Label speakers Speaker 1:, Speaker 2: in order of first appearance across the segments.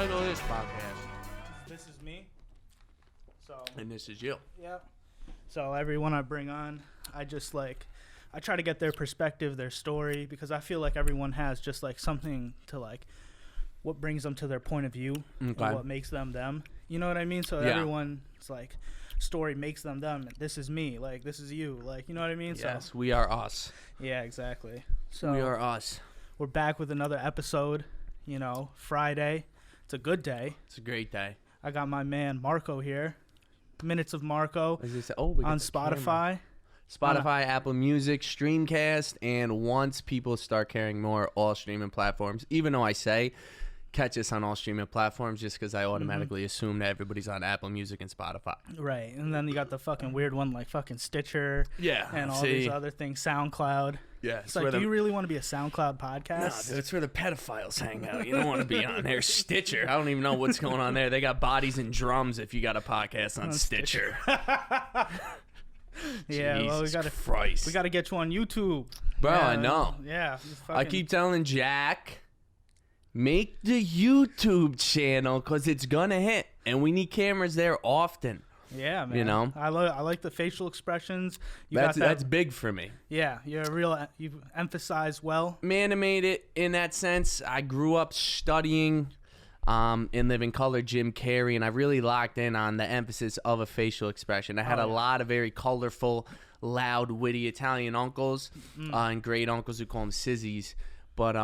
Speaker 1: title of this podcast.
Speaker 2: This is me. So.
Speaker 1: And this is you.
Speaker 2: Yep. So everyone I bring on, I try to get their perspective, their story, because I feel like everyone has just like something to like, what brings them to their point of view, and what makes them them. You know what I mean? So everyone's like, story makes them them. This is me. Like, this is you. Like, you know what I mean?
Speaker 1: Yes,
Speaker 2: so,
Speaker 1: we are us.
Speaker 2: Yeah, exactly. So
Speaker 1: we are us.
Speaker 2: We're back with another episode. You know, Friday. It's a good day.
Speaker 1: It's a great day.
Speaker 2: I got my man Marko here. Minutes of Marko on Spotify.
Speaker 1: Spotify, Apple Music, Streamcast, and once people start caring more, all streaming platforms. Even though I say catch us on all streaming platforms just because I automatically assume that everybody's on Apple Music and Spotify.
Speaker 2: Right. And then you got the fucking weird one like fucking Stitcher.
Speaker 1: Yeah.
Speaker 2: And all these other things. SoundCloud.
Speaker 1: Yeah.
Speaker 2: It's like, do you really want to be a SoundCloud podcast?
Speaker 1: No, dude, it's where the pedophiles hang out. You don't want to be on there. Stitcher. I don't even know what's going on there. They got bodies and drums if you got a podcast on Stitcher.
Speaker 2: Yeah, well, we gotta get you on YouTube.
Speaker 1: Bro,
Speaker 2: yeah,
Speaker 1: I know.
Speaker 2: Yeah.
Speaker 1: I keep telling Jack, make the YouTube channel because it's gonna hit, and we need cameras there often.
Speaker 2: Yeah, man.
Speaker 1: You know,
Speaker 2: I like the facial expressions.
Speaker 1: That's big for me.
Speaker 2: Yeah, you emphasize well.
Speaker 1: Man, I made it in that sense. I grew up studying in Living Color Jim Carrey, and I really locked in on the emphasis of a facial expression. I had a lot of very colorful, loud, witty Italian uncles and great uncles who call them sizzies, but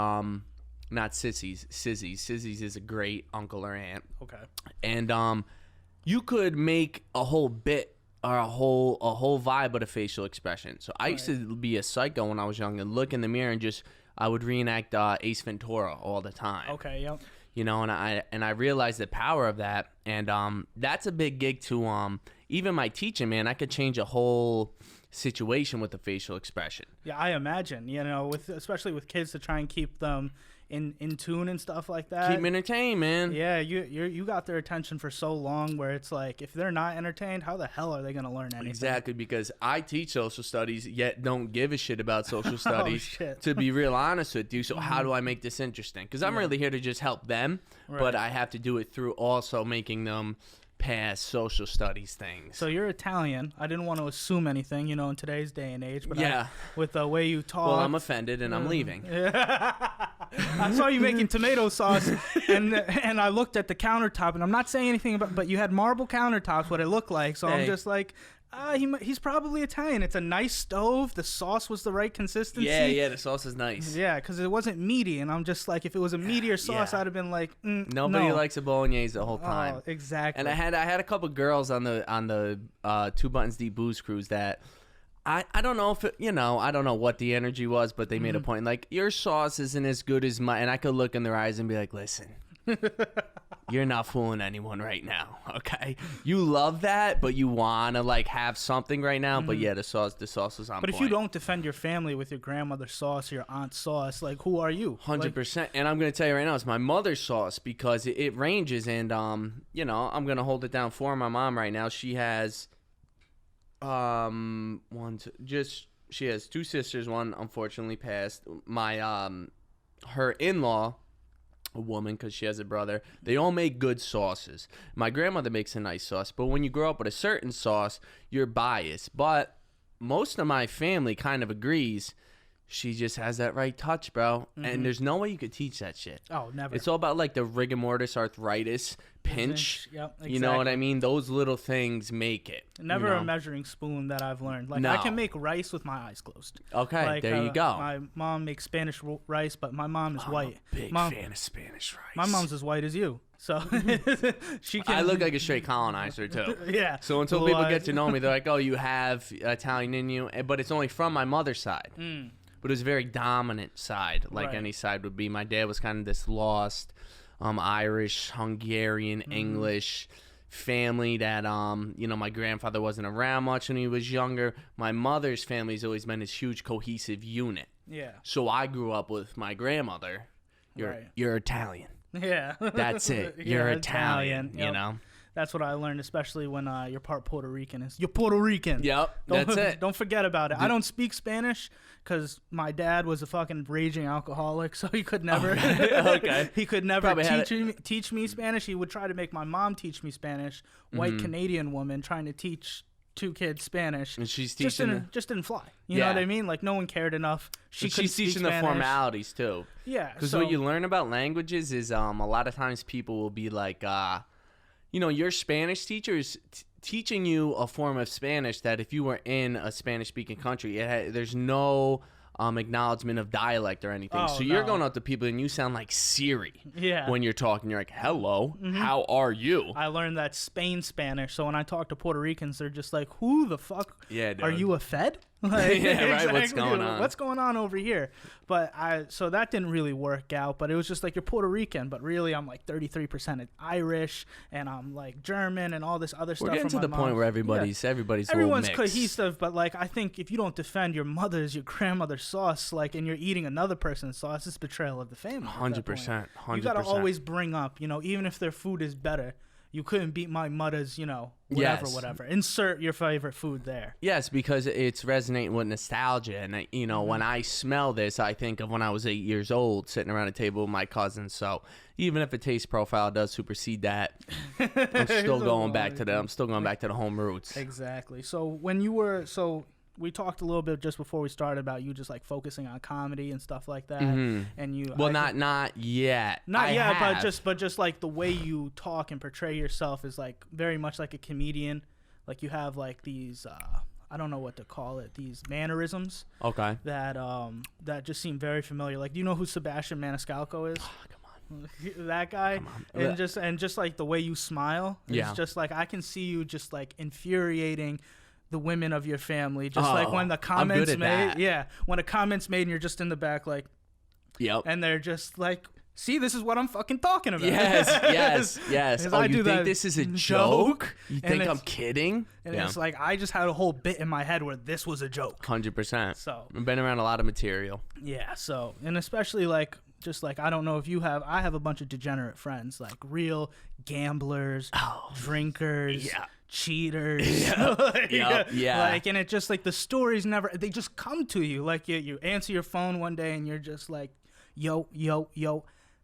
Speaker 1: not sissies, sizzies. Sizzies is a great uncle or aunt.
Speaker 2: Okay.
Speaker 1: And you could make a whole bit or a whole vibe of a facial expression. So I used to be a psycho when I was young and look in the mirror and I would reenact Ace Ventura all the time.
Speaker 2: Okay, yep.
Speaker 1: You know, and I realized the power of that, and that's a big gig to even my teaching, man. I could change a whole situation with the facial expression.
Speaker 2: Yeah, I imagine, you know, especially with kids, to try and keep them in tune and stuff like that.
Speaker 1: Keep them entertained, man.
Speaker 2: Yeah, you got their attention for so long where it's like, if they're not entertained, how the hell are they going to learn anything?
Speaker 1: Exactly, because I teach social studies, yet don't give a shit about social studies,
Speaker 2: shit.
Speaker 1: to be real honest with you. So how do I make this interesting? Because I'm really here to just help them, but I have to do it through also making them pass social studies things.
Speaker 2: So you're Italian. I didn't want to assume anything, you know, in today's day and age. But with the way you talk.
Speaker 1: Well, I'm offended and I'm leaving.
Speaker 2: I saw you making tomato sauce, and I looked at the countertop, and I'm not saying anything about, but you had marble countertops, what it looked like. So I'm just like, he's probably Italian. It's a nice stove. The sauce was the right consistency.
Speaker 1: Yeah, the sauce is nice.
Speaker 2: Yeah, because it wasn't meaty, and I'm just like, if it was a meatier sauce, I'd have been like,
Speaker 1: nobody likes a bolognese the whole time.
Speaker 2: Oh, exactly.
Speaker 1: And I had a couple girls on the Two Buttons Deep Booze cruise that I don't know if it, I don't know what the energy was, but they made a point like, your sauce isn't as good as mine, and I could look in their eyes and be like, listen. You're not fooling anyone right now, okay? You love that, but you want to like have something right now. But yeah, the sauce is on point.
Speaker 2: But if you don't defend your family with your grandmother's sauce or your aunt's sauce, like, who are you?
Speaker 1: 100%. And I'm going to tell you right now, it's my mother's sauce because it ranges. And I'm going to hold it down for my mom right now. She has she has two sisters. One unfortunately passed. My her in-law, a woman, because she has a brother, they all make good sauces. My grandmother makes a nice sauce, but when you grow up with a certain sauce, you're biased. But most of my family kind of agrees she just has that right touch, bro. And there's no way you could teach that shit.
Speaker 2: Oh, never.
Speaker 1: It's all about like the rigor mortis arthritis pinch.
Speaker 2: Yep, exactly.
Speaker 1: You know what I mean? Those little things make it.
Speaker 2: Never a measuring spoon that I've learned. Like, I can make rice with my eyes closed.
Speaker 1: Okay, like, there you go.
Speaker 2: My mom makes Spanish rice, but my mom is white.
Speaker 1: Big fan of Spanish rice.
Speaker 2: My mom's as white as you. So she can.
Speaker 1: I look like a straight colonizer too.
Speaker 2: Yeah.
Speaker 1: So until people get to know me, they're like, "Oh, you have Italian in you," but it's only from my mother's side. But it was a very dominant side, like any side would be. My dad was kind of this lost Irish, Hungarian, English family that my grandfather wasn't around much when he was younger. My mother's family's always been this huge cohesive unit.
Speaker 2: Yeah.
Speaker 1: So I grew up with my grandmother. You're Italian.
Speaker 2: Yeah.
Speaker 1: That's it. You're Italian,
Speaker 2: Yep.
Speaker 1: you know?
Speaker 2: That's what I learned, especially when you're part Puerto Rican. You're Puerto Rican.
Speaker 1: Yep, that's it.
Speaker 2: Don't forget about it. I don't speak Spanish because my dad was a fucking raging alcoholic, so he could never.
Speaker 1: Okay.
Speaker 2: He could never
Speaker 1: Probably
Speaker 2: teach me Spanish. He would try to make my mom teach me Spanish. White Canadian woman trying to teach 2 kids Spanish,
Speaker 1: and she's teaching
Speaker 2: just didn't fly. You know what I mean? Like no one cared enough.
Speaker 1: She's teaching the formalities too.
Speaker 2: Yeah,
Speaker 1: because what you learn about languages is a lot of times people will be like, your Spanish teacher is teaching you a form of Spanish that if you were in a Spanish-speaking country, there's no acknowledgement of dialect or anything. So you're going up to people and you sound like Siri when you're talking. You're like, hello, how are you?
Speaker 2: I learned that Spain Spanish. So when I talk to Puerto Ricans, they're just like, who the fuck are you, a Fed? Like,
Speaker 1: yeah, right. Exactly. What's going on?
Speaker 2: What's going on over here? But so that didn't really work out. But it was just like, you're Puerto Rican, but really I'm like 33% Irish, and I'm like German and all this other stuff.
Speaker 1: We're getting to the point where everybody's
Speaker 2: everyone's cohesive. But like, I think if you don't defend your grandmother's sauce, like, and you're eating another person's sauce, it's betrayal of the family.
Speaker 1: 100%.
Speaker 2: You gotta always bring up, even if their food is better. You couldn't beat my mother's, whatever. Insert your favorite food there.
Speaker 1: Yes, because it's resonating with nostalgia. And, when I smell this, I think of when I was 8 years old, sitting around a table with my cousins. So even if the taste profile does supersede that, I'm still going back to the home roots.
Speaker 2: Exactly. So we talked a little bit just before we started about you just like focusing on comedy and stuff like that, and you. Well,
Speaker 1: not yet.
Speaker 2: Not yet, but just like the way you talk and portray yourself is like very much like a comedian. Like you have like these, I don't know what to call it, these mannerisms.
Speaker 1: Okay.
Speaker 2: That just seem very familiar. Like, do you know who Sebastian Maniscalco is?
Speaker 1: Oh, come on.
Speaker 2: That guy, and just like the way you smile, it's just like I can see you just like infuriating the women of your family, just like when the comments when a comment's made and you're just in the back like, and they're just like, see, this is what I'm fucking talking about.
Speaker 1: Yes. Oh,
Speaker 2: you think
Speaker 1: this is a joke? You think I'm kidding?
Speaker 2: And it's like, I just had a whole bit in my head where this was a joke.
Speaker 1: 100%.
Speaker 2: So
Speaker 1: I've been around a lot of material.
Speaker 2: Yeah. So, and especially like, just like, I don't know if you have, I have a bunch of degenerate friends, like real gamblers, drinkers, cheaters. Like, and it just like the stories they just come to you. Like you answer your phone one day and you're just like, yo,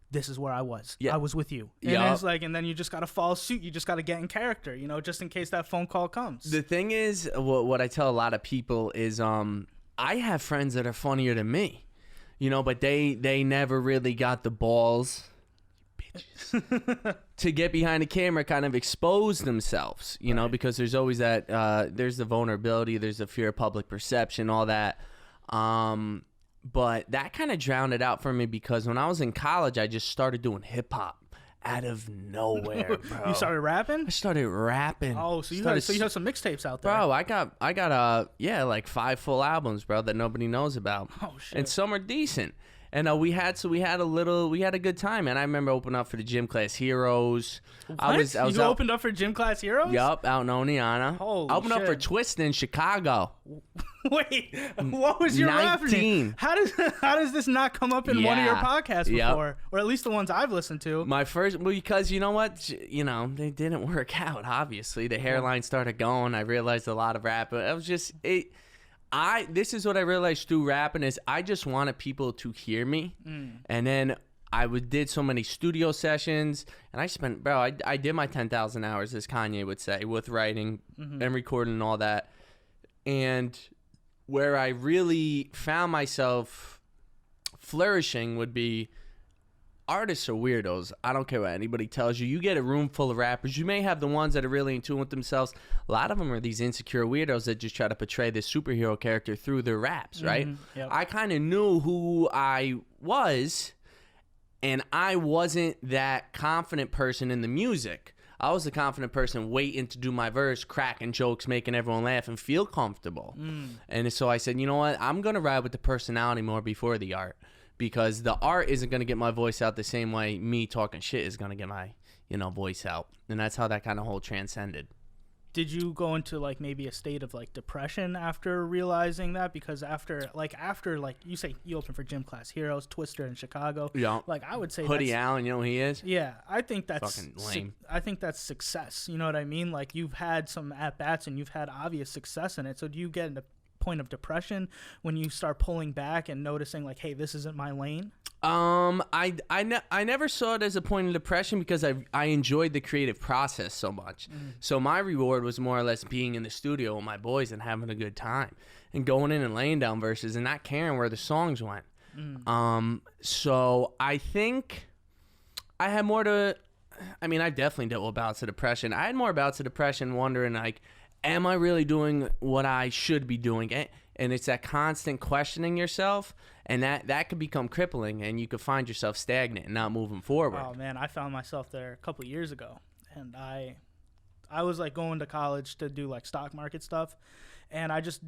Speaker 2: this is where I was. I was with you. And it's like, and then you just got to follow suit. You just got to get in character, just in case that phone call comes.
Speaker 1: The thing is, what I tell a lot of people is, I have friends that are funnier than me, but they never really got the balls, bitches, to get behind the camera, kind of expose themselves, because there's always that, there's the vulnerability, there's the fear of public perception, all that. But that kind of drowned it out for me because when I was in college, I just started doing hip hop out of nowhere, bro.
Speaker 2: You started rapping?
Speaker 1: I started rapping.
Speaker 2: Oh, so you have some mixtapes out there,
Speaker 1: bro. I got like 5 full albums, bro, that nobody knows about.
Speaker 2: Oh shit.
Speaker 1: And some are decent. And we had a good time, and I remember opening up for the Gym Class Heroes.
Speaker 2: What? You opened up for Gym Class Heroes?
Speaker 1: Yup, out in Oneonta.
Speaker 2: Holy
Speaker 1: I opened
Speaker 2: shit.
Speaker 1: up for Twist in Chicago.
Speaker 2: Wait, what was your
Speaker 1: 19.
Speaker 2: How does this not come up in one of your podcasts before, or at least the ones I've listened to?
Speaker 1: My first, because you know what, they didn't work out. Obviously, the hairline started going. I realized a lot of rap. It was just it. This is what I realized through rapping is I just wanted people to hear me, and then I did so many studio sessions, and I spent, bro, I did my 10,000 hours, as Kanye would say, with writing and recording and all that, and where I really found myself flourishing would be artists are weirdos. I don't care what anybody tells you. You get a room full of rappers. You may have the ones that are really in tune with themselves. A lot of them are these insecure weirdos that just try to portray this superhero character through their raps, right?
Speaker 2: Yep.
Speaker 1: I kind of knew who I was, and I wasn't that confident person in the music. I was the confident person waiting to do my verse, cracking jokes, making everyone laugh and feel comfortable. And so I said, you know what? I'm going to ride with the personality more before the art, because the art isn't going to get my voice out the same way me talking shit is going to get my, voice out. And that's how that kind of whole transcended.
Speaker 2: did you go into like maybe a state of like depression after realizing that? Because after you say you opened for Gym Class Heroes, Twister in Chicago.
Speaker 1: Yeah.
Speaker 2: Like I would say
Speaker 1: Hoodie Allen, you know who he is?
Speaker 2: Yeah, I think that's
Speaker 1: fucking lame.
Speaker 2: I think that's success. You know what I mean? Like you've had some at bats and you've had obvious success in it. So do you get in a point of depression when you start pulling back and noticing like, hey, this isn't my lane?
Speaker 1: I never saw it as a point of depression because I enjoyed the creative process so much. So my reward was more or less being in the studio with my boys and having a good time and going in and laying down verses and not caring where the songs went. So I think I had more to, I mean, I definitely dealt with bouts of depression. I had more bouts of depression wondering like, am I really doing what I should be doing? And it's that constant questioning yourself, and that could become crippling, and you could find yourself stagnant and not moving forward.
Speaker 2: Oh man, I found myself there a couple of years ago, and I was like going to college to do like stock market stuff, and I just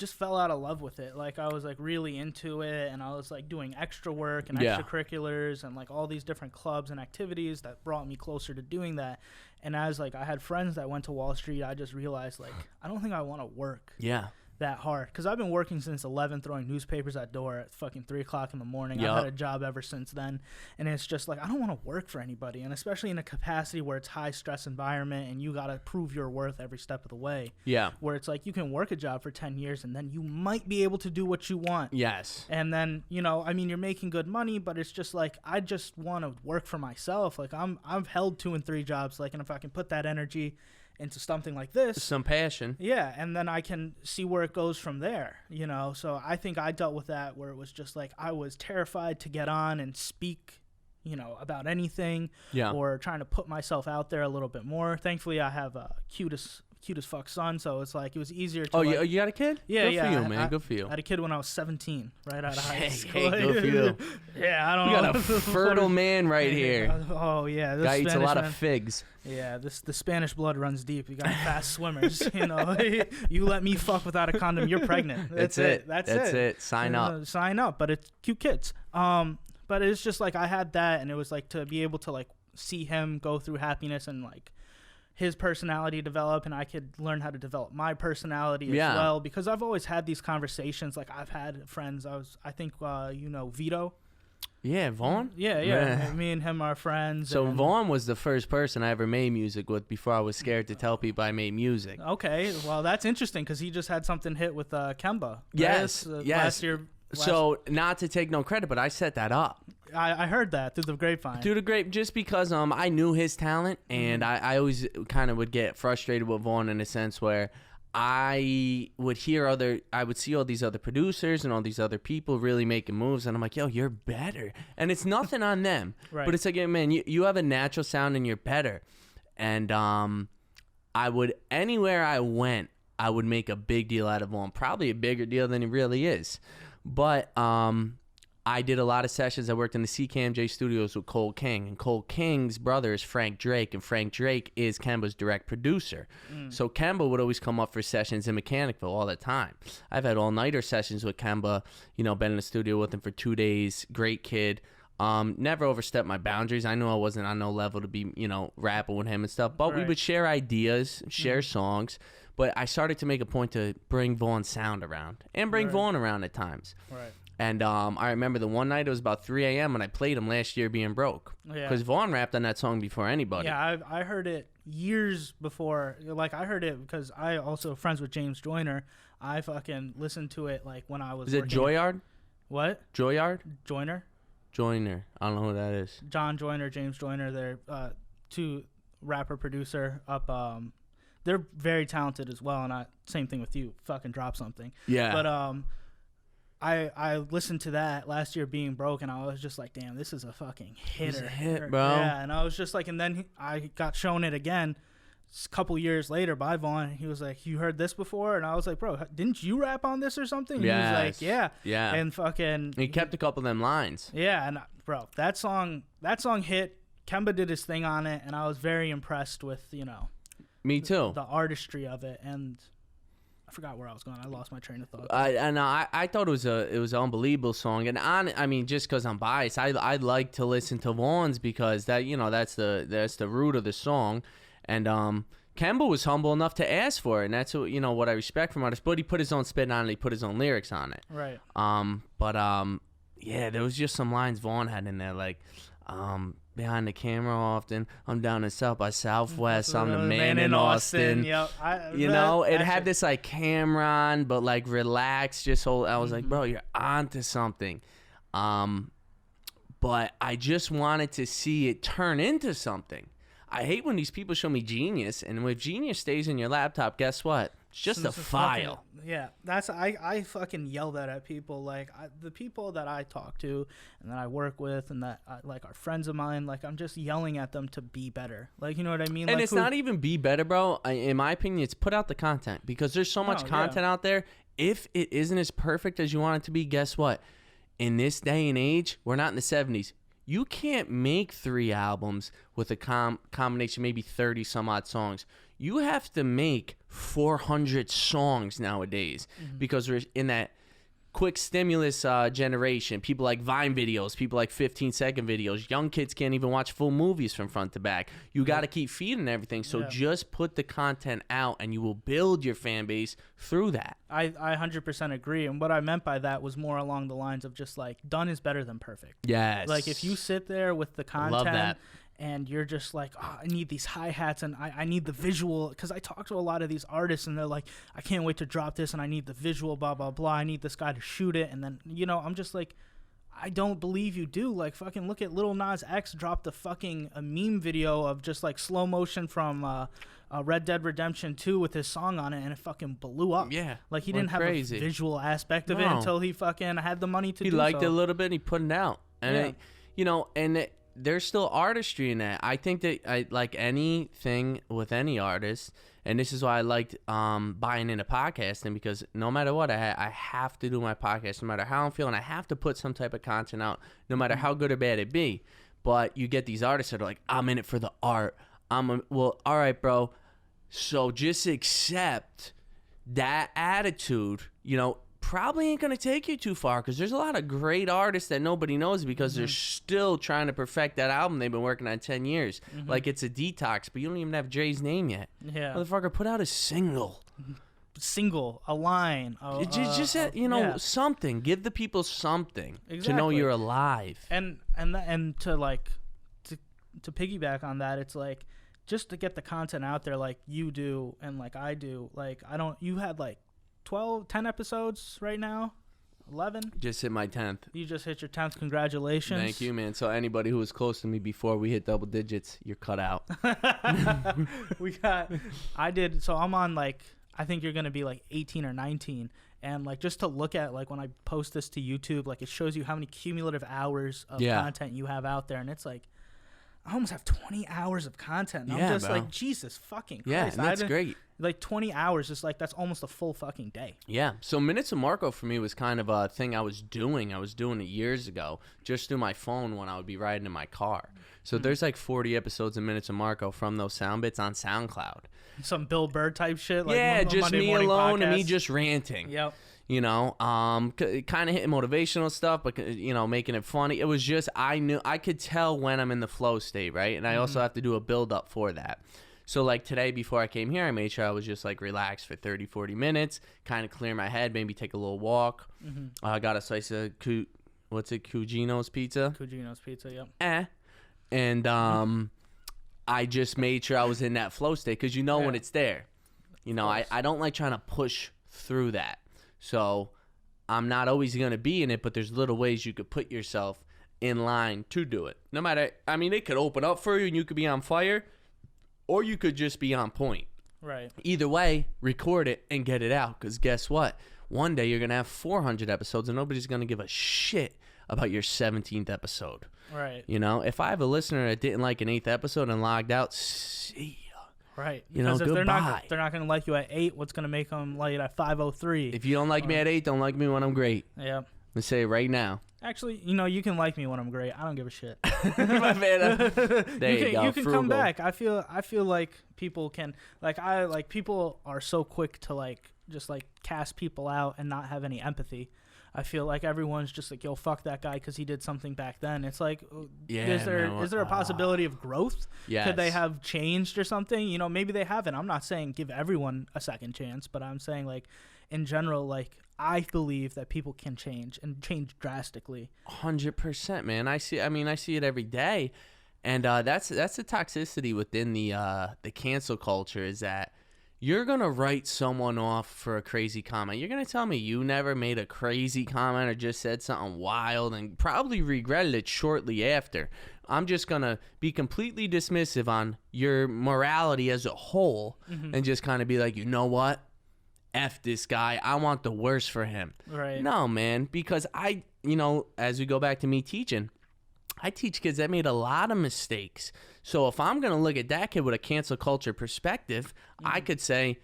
Speaker 2: fell out of love with it. Like I was like really into it, and I was like doing extra work and extracurriculars and like all these different clubs and activities that brought me closer to doing that. And as like I had friends that went to Wall Street, I just realized like I don't think I want to work. Yeah. That hard, because I've been working since 11, throwing newspapers at door at fucking 3 o'clock in the morning. I've had a job ever since then, and it's just like I don't want to work for anybody, and especially in a capacity where it's high stress environment and you gotta prove your worth every step of the way. Yeah, where it's like you can work a job for 10 years and then you might be able to do what you want. Yes, and then I mean you're making good money, but it's just like I just want to work for myself. Like I've held 2 and 3 jobs, like, and if I can put that energy into something like this,
Speaker 1: some passion,
Speaker 2: and then I can see where it goes from there, so I think I dealt with that where it was just like I was terrified to get on and speak about anything, or trying to put myself out there a little bit more. Thankfully I have a cute as fuck son, so it's like it was easier to
Speaker 1: you got a kid?
Speaker 2: Yeah.
Speaker 1: Good for you, man. Good for you.
Speaker 2: I had a kid when I was 17, right out of high school.
Speaker 1: Hey, good for you.
Speaker 2: Yeah, I don't
Speaker 1: know.
Speaker 2: We
Speaker 1: got a fertile man right here.
Speaker 2: Oh yeah,
Speaker 1: guy eats a lot of figs.
Speaker 2: Yeah, the Spanish blood runs deep. You got fast swimmers. You let me fuck without a condom, you're pregnant. That's it. That's it.
Speaker 1: Sign up.
Speaker 2: Sign up. But it's cute kids. But it's just like I had that, and it was like to be able to like see him go through happiness and like his personality develop, and I could learn how to develop my personality as well, because I've always had these conversations. Like I've had friends. I think Vito.
Speaker 1: Yeah, Vaughn?
Speaker 2: Yeah. Me and him are friends.
Speaker 1: So Vaughn was the first person I ever made music with before I was scared to tell people I made music.
Speaker 2: Okay, well that's interesting because he just had something hit with Kemba. Right?
Speaker 1: Yes.
Speaker 2: Last year.
Speaker 1: So not to take no credit, but I set that up.
Speaker 2: I heard that through the grapevine.
Speaker 1: Just because I knew his talent, and I always kind of would get frustrated with Vaughn in a sense where I would see all these other producers and all these other people really making moves, and I'm like, yo, you're better. And it's nothing on them, right. But it's like, man, you have a natural sound and you're better. And anywhere I went, I would make a big deal out of Vaughn, probably a bigger deal than he really is. But I did a lot of sessions. I worked in the CKMJ studios with Cole King, and Cole King's brother is Frank Drake, and Frank Drake is Kemba's direct producer. So Kemba would always come up for sessions in Mechanicville all the time. I've had all-nighter sessions with Kemba, been in the studio with him for 2 days. Great kid. Never overstepped my boundaries. I knew I wasn't on no level to be, rapping with him and stuff, but we would share ideas, share songs. But I started to make a point to bring Vaughn's sound around and bring Vaughn around at times. Right. And I remember the one night it was about 3 a.m. and I played him Last Year Being Broke. Because Vaughn rapped on that song before anybody.
Speaker 2: Yeah, I heard it years before. Like, I heard it because I also friends with James Joyner. I fucking listened to it like when I was
Speaker 1: Is it Joyard?
Speaker 2: What?
Speaker 1: Joyard?
Speaker 2: Joyner.
Speaker 1: I don't know who that is.
Speaker 2: John Joyner, James Joyner. They're 2 rapper producer up. They're very talented as well. And same thing with you. Fucking drop something. Yeah. But I listened to that Last Year Being Broke, and I was just like, damn, this is a fucking hitter.
Speaker 1: It's a hit, bro.
Speaker 2: Yeah, and I was just like, and then I got shown it again a couple years later by Vaughn. He was like, you heard this before? And I was like, bro, didn't you rap on this or something?
Speaker 1: Yes.
Speaker 2: He was like, yeah.
Speaker 1: Yeah.
Speaker 2: And fucking...
Speaker 1: He kept a couple of them lines.
Speaker 2: Yeah, and bro, that song hit. Kemba did his thing on it, and I was very impressed with,
Speaker 1: Me too.
Speaker 2: The artistry of it, and... I forgot where I was going. I lost my train of thought.
Speaker 1: I thought it was an unbelievable song, and just because I'm biased, I like to listen to Vaughn's because that's the root of the song, and Kemba was humble enough to ask for it, and that's what, what I respect from artists. But he put his own spin on it. He put his own lyrics on it.
Speaker 2: Right.
Speaker 1: Yeah, there was just some lines Vaughn had in there, like, behind the camera often, I'm down in South by Southwest, I'm the man in Austin.
Speaker 2: Yep.
Speaker 1: It had this like Cameron, but like relaxed, just whole. I was like, bro, you're onto something. But I just wanted to see it turn into something. I hate when these people show me Genius, and if Genius stays in your laptop, guess what? It's just a file.
Speaker 2: I fucking yell that at people. Like the people that I talk to and that I work with and that like are friends of mine. Like I'm just yelling at them to be better. Like you know what I mean?
Speaker 1: And
Speaker 2: like,
Speaker 1: it's not even be better, bro. In my opinion, it's put out the content because there's so much content out there. If it isn't as perfect as you want it to be, guess what? In this day and age, we're not in the 70s. You can't make 3 albums with a combination, maybe 30 some odd songs. You have to make 400 songs nowadays because we're in that quick stimulus generation. People like Vine videos, people like 15-second videos. Young kids can't even watch full movies from front to back. You got to keep feeding everything. So just put the content out and you will build your fan base through that.
Speaker 2: I 100% agree. And what I meant by that was more along the lines of just like done is better than perfect.
Speaker 1: Yes.
Speaker 2: Like if you sit there with the content.
Speaker 1: Love that.
Speaker 2: And you're just like, oh, I need these hi-hats and I need the visual. Because I talk to a lot of these artists and they're like, I can't wait to drop this and I need the visual, blah, blah, blah. I need this guy to shoot it. And then, I'm just like, I don't believe you do. Like, fucking look at Lil Nas X dropped a meme video of just like slow motion from Red Dead Redemption 2 with his song on it and it fucking blew up.
Speaker 1: Yeah.
Speaker 2: Like he didn't have a visual aspect of it until he fucking had the money to do so.
Speaker 1: He liked it a little bit and he put it out. And, there's still artistry in that. I think that like anything with any artist, and this is why I liked buying into podcasting because no matter what, I have to do my podcast, no matter how I'm feeling. I have to put some type of content out, no matter how good or bad it be. But you get these artists that are like, I'm in it for the art. Well, all right, bro. So just accept that attitude, probably ain't gonna take you too far because there's a lot of great artists that nobody knows because they're still trying to perfect that album they've been working on 10 years. Like it's a detox, but you don't even have Dre's name yet.
Speaker 2: Yeah,
Speaker 1: motherfucker, put out a single,
Speaker 2: a line,
Speaker 1: something. Give the people something to know you're alive.
Speaker 2: And to like to piggyback on that, it's like just to get the content out there like you do and like I do. Like you had like 10 episodes right now? 11?
Speaker 1: Just hit my 10th.
Speaker 2: You just hit your 10th. Congratulations.
Speaker 1: Thank you, man. So anybody who was close to me before we hit double digits, you're cut out.
Speaker 2: So I'm on like, I think you're going to be like 18 or 19. And like just to look at like when I post this to YouTube, like it shows you how many cumulative hours of content you have out there. And it's like, I almost have 20 hours of content. And I'm just like, Jesus fucking Christ.
Speaker 1: Yeah, that's great.
Speaker 2: Like 20 hours is like, that's almost a full fucking day.
Speaker 1: Yeah. So Minutes with Marko for me was kind of a thing I was doing. I was doing it years ago just through my phone when I would be riding in my car. So there's like 40 episodes of Minutes with Marko from those sound bits on SoundCloud.
Speaker 2: Some Bill Burr type shit. Like
Speaker 1: just
Speaker 2: Monday
Speaker 1: me alone
Speaker 2: podcast.
Speaker 1: And me just ranting.
Speaker 2: Yep.
Speaker 1: Kind of hitting motivational stuff, but making it funny. It was just I could tell when I'm in the flow state, right? And I also have to do a build up for that. So like today before I came here, I made sure I was just like relaxed for 30-40 minutes, kind of clear my head, maybe take a little walk. I got a slice of Cugino's pizza.
Speaker 2: Cugino's pizza, yep.
Speaker 1: And I just made sure I was in that flow state because when it's there. I don't like trying to push through that. So I'm not always going to be in it, but there's little ways you could put yourself in line to do it. No matter, it could open up for you and you could be on fire, or you could just be on point.
Speaker 2: Right.
Speaker 1: Either way, record it and get it out, because guess what? One day you're going to have 400 episodes and nobody's going to give a shit about your 17th episode.
Speaker 2: Right.
Speaker 1: If I have a listener that didn't like an 8th episode and logged out, see ya.
Speaker 2: Right. Because if
Speaker 1: goodbye.
Speaker 2: they're not going to like you at 8, what's going to make them like it at 5:03?
Speaker 1: If you don't like me at 8, don't like me when I'm great.
Speaker 2: Yeah.
Speaker 1: Let's say it right now.
Speaker 2: Actually, you can like me when I'm great. I don't give a shit.
Speaker 1: My man, there you go.
Speaker 2: You can come back. I feel like people can people are so quick to like just like cast people out and not have any empathy. I feel like everyone's just like, yo, fuck that guy because he did something back then. It's like,
Speaker 1: Yeah,
Speaker 2: is there
Speaker 1: man,
Speaker 2: is there a possibility of growth?
Speaker 1: Yes.
Speaker 2: Could they have changed or something? You know, maybe they haven't. I'm not saying give everyone a second chance, but I'm saying, like, in general, like, I believe that people can change and change drastically.
Speaker 1: 100%, man. I see it every day. And that's the toxicity within the cancel culture, is that you're going to write someone off for a crazy comment. You're going to tell me you never made a crazy comment or just said something wild and probably regretted it shortly after. I'm just going to be completely dismissive on your morality as a whole and just kind of be like, you know what? F this guy. I want the worst for him.
Speaker 2: Right.
Speaker 1: No, man, because as we go back to me teaching, I teach kids that made a lot of mistakes. So if I'm going to look at that kid with a cancel culture perspective, I could say,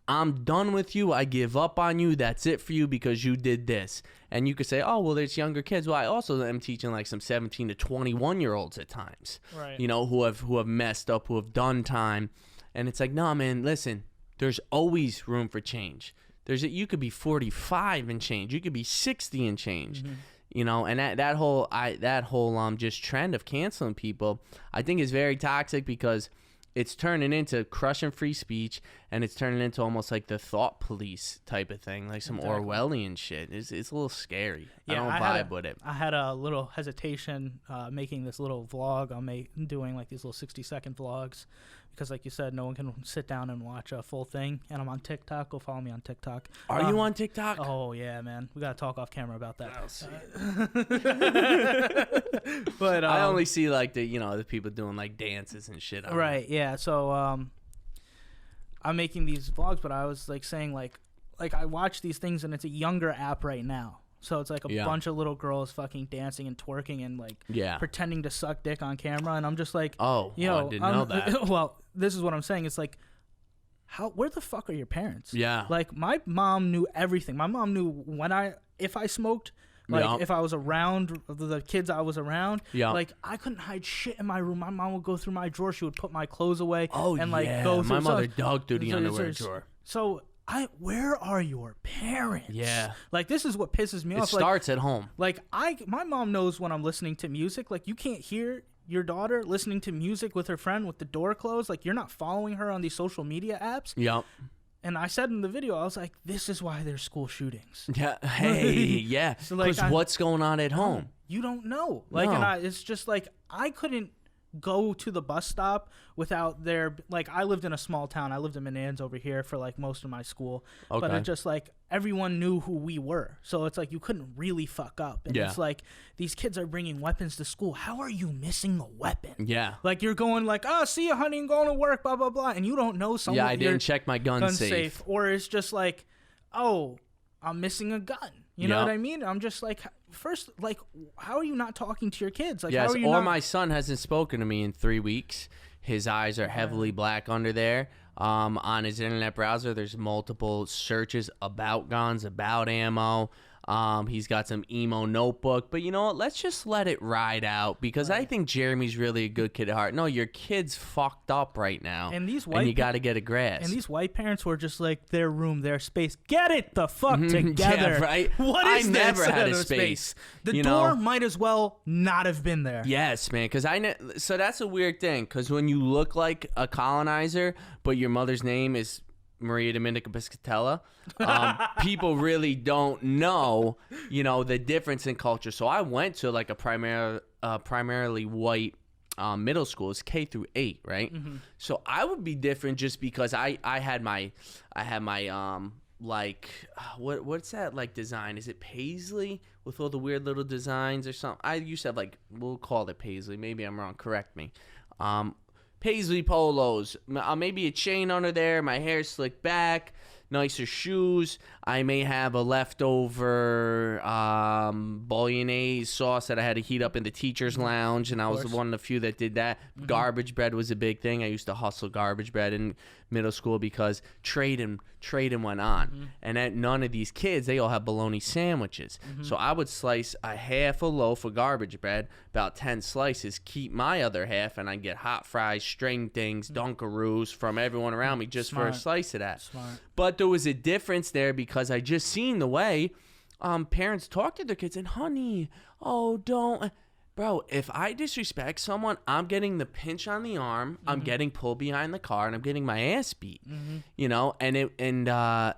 Speaker 1: I'm done with you. I give up on you. That's it for you because you did this. And you could say, oh, well, there's younger kids. Well, I also am teaching like some 17 to 21-year-olds at times,
Speaker 2: Right.
Speaker 1: who have messed up, who have done time. And it's like, no, man, listen, there's always room for change. You could be 45 and change. You could be 60 and change. And that whole just trend of canceling people, I think, is very toxic because it's turning into crushing free speech, and it's turning into almost like the thought police type of thing, like some Orwellian shit. It's a little scary.
Speaker 2: Yeah,
Speaker 1: I don't vibe with it.
Speaker 2: I had a little hesitation making this little vlog. I'm doing like these little 60-second vlogs because, like you said, no one can sit down and watch a full thing. And I'm on TikTok. Go follow me on TikTok.
Speaker 1: Are you on TikTok?
Speaker 2: Oh, yeah, man. We got to talk off camera about that.
Speaker 1: I'll see.
Speaker 2: But
Speaker 1: I only see like the people doing like dances and shit.
Speaker 2: Right, yeah. So I'm making these vlogs, but I was like saying like I watch these things and it's a younger app right now. So it's like a bunch of little girls fucking dancing and twerking and like pretending to suck dick on camera, and I'm just like,
Speaker 1: I didn't know that.
Speaker 2: Well, this is what I'm saying. It's like, where the fuck are your parents?
Speaker 1: Yeah.
Speaker 2: Like, my mom knew everything. My mom knew if I smoked, like if I was around the kids I was around, like I couldn't hide shit in my room. My mom would go through my drawer. She would put my clothes away. And like go through.
Speaker 1: My mother dug through the underwear drawer.
Speaker 2: So where are your parents?
Speaker 1: Yeah.
Speaker 2: Like, this is what pisses me off.
Speaker 1: It starts at home.
Speaker 2: Like, my mom knows when I'm listening to music. Like, you can't hear your daughter listening to music with her friend with the door closed. Like, you're not following her on these social media apps.
Speaker 1: Yep.
Speaker 2: And I said in the video, I was like, this is why there's school shootings.
Speaker 1: Yeah. Hey, yeah. Because what's going on at home?
Speaker 2: You don't know. Like, and it's just like, I couldn't go to the bus stop without like, I lived in a small town. I lived in Menands over here for like most of my school. Okay. But it's just like everyone knew who we were. So it's like you couldn't really fuck up. And it's like these kids are bringing weapons to school. How are you missing a weapon? Yeah. Like, you're going like, oh, see you, honey, I'm going to work, blah, blah, blah. And you don't know someone.
Speaker 1: Yeah, I didn't check my gun safe.
Speaker 2: Or it's just like, oh, I'm missing a gun. You know what I mean? I'm just like, first, like, how are you not talking to your kids? Like,
Speaker 1: yes,
Speaker 2: how are you
Speaker 1: my son hasn't spoken to me in 3 weeks. His eyes are heavily black under there. On his internet browser, there's multiple searches about guns, about ammo. He's got some emo notebook. But you know what? Let's just let it ride out because I think Jeremy's really a good kid at heart. No, your kid's fucked up right now. And you got to get a grasp.
Speaker 2: And these white parents were just like, their room, their space. Get it the fuck together.
Speaker 1: Yeah, right?
Speaker 2: What is
Speaker 1: I never had a space.
Speaker 2: The door might as well not have been there.
Speaker 1: Yes, man. So that's a weird thing because when you look like a colonizer, but your mother's name is Maria Dominica Piscatella, people really don't know, the difference in culture. So I went to like a primarily white middle school. It's K through 8, right? Mm-hmm. So I would be different just because I had my like what's that like design? Is it paisley with all the weird little designs or something? I used to have like, we'll call it paisley. Maybe I'm wrong. Correct me. Paisley polos, maybe a chain under there, my hair slicked back, nicer shoes. I may have a leftover bolognese sauce that I had to heat up in the teacher's lounge, and I was one of the few that did that. Mm-hmm. Garbage bread was a big thing. I used to hustle garbage bread in middle school because trading went on. Mm-hmm. And none of these kids, they all have bologna sandwiches. Mm-hmm. So I would slice a half a loaf of garbage bread, about 10 slices, keep my other half, and I'd get hot fries, string things, Dunkaroos from everyone around me just for a slice of that. Smart. But there was a difference there because I just seen the way parents talk to their kids and, honey, oh, don't. Bro, if I disrespect someone, I'm getting the pinch on the arm, I'm getting pulled behind the car, and I'm getting my ass beat. You know,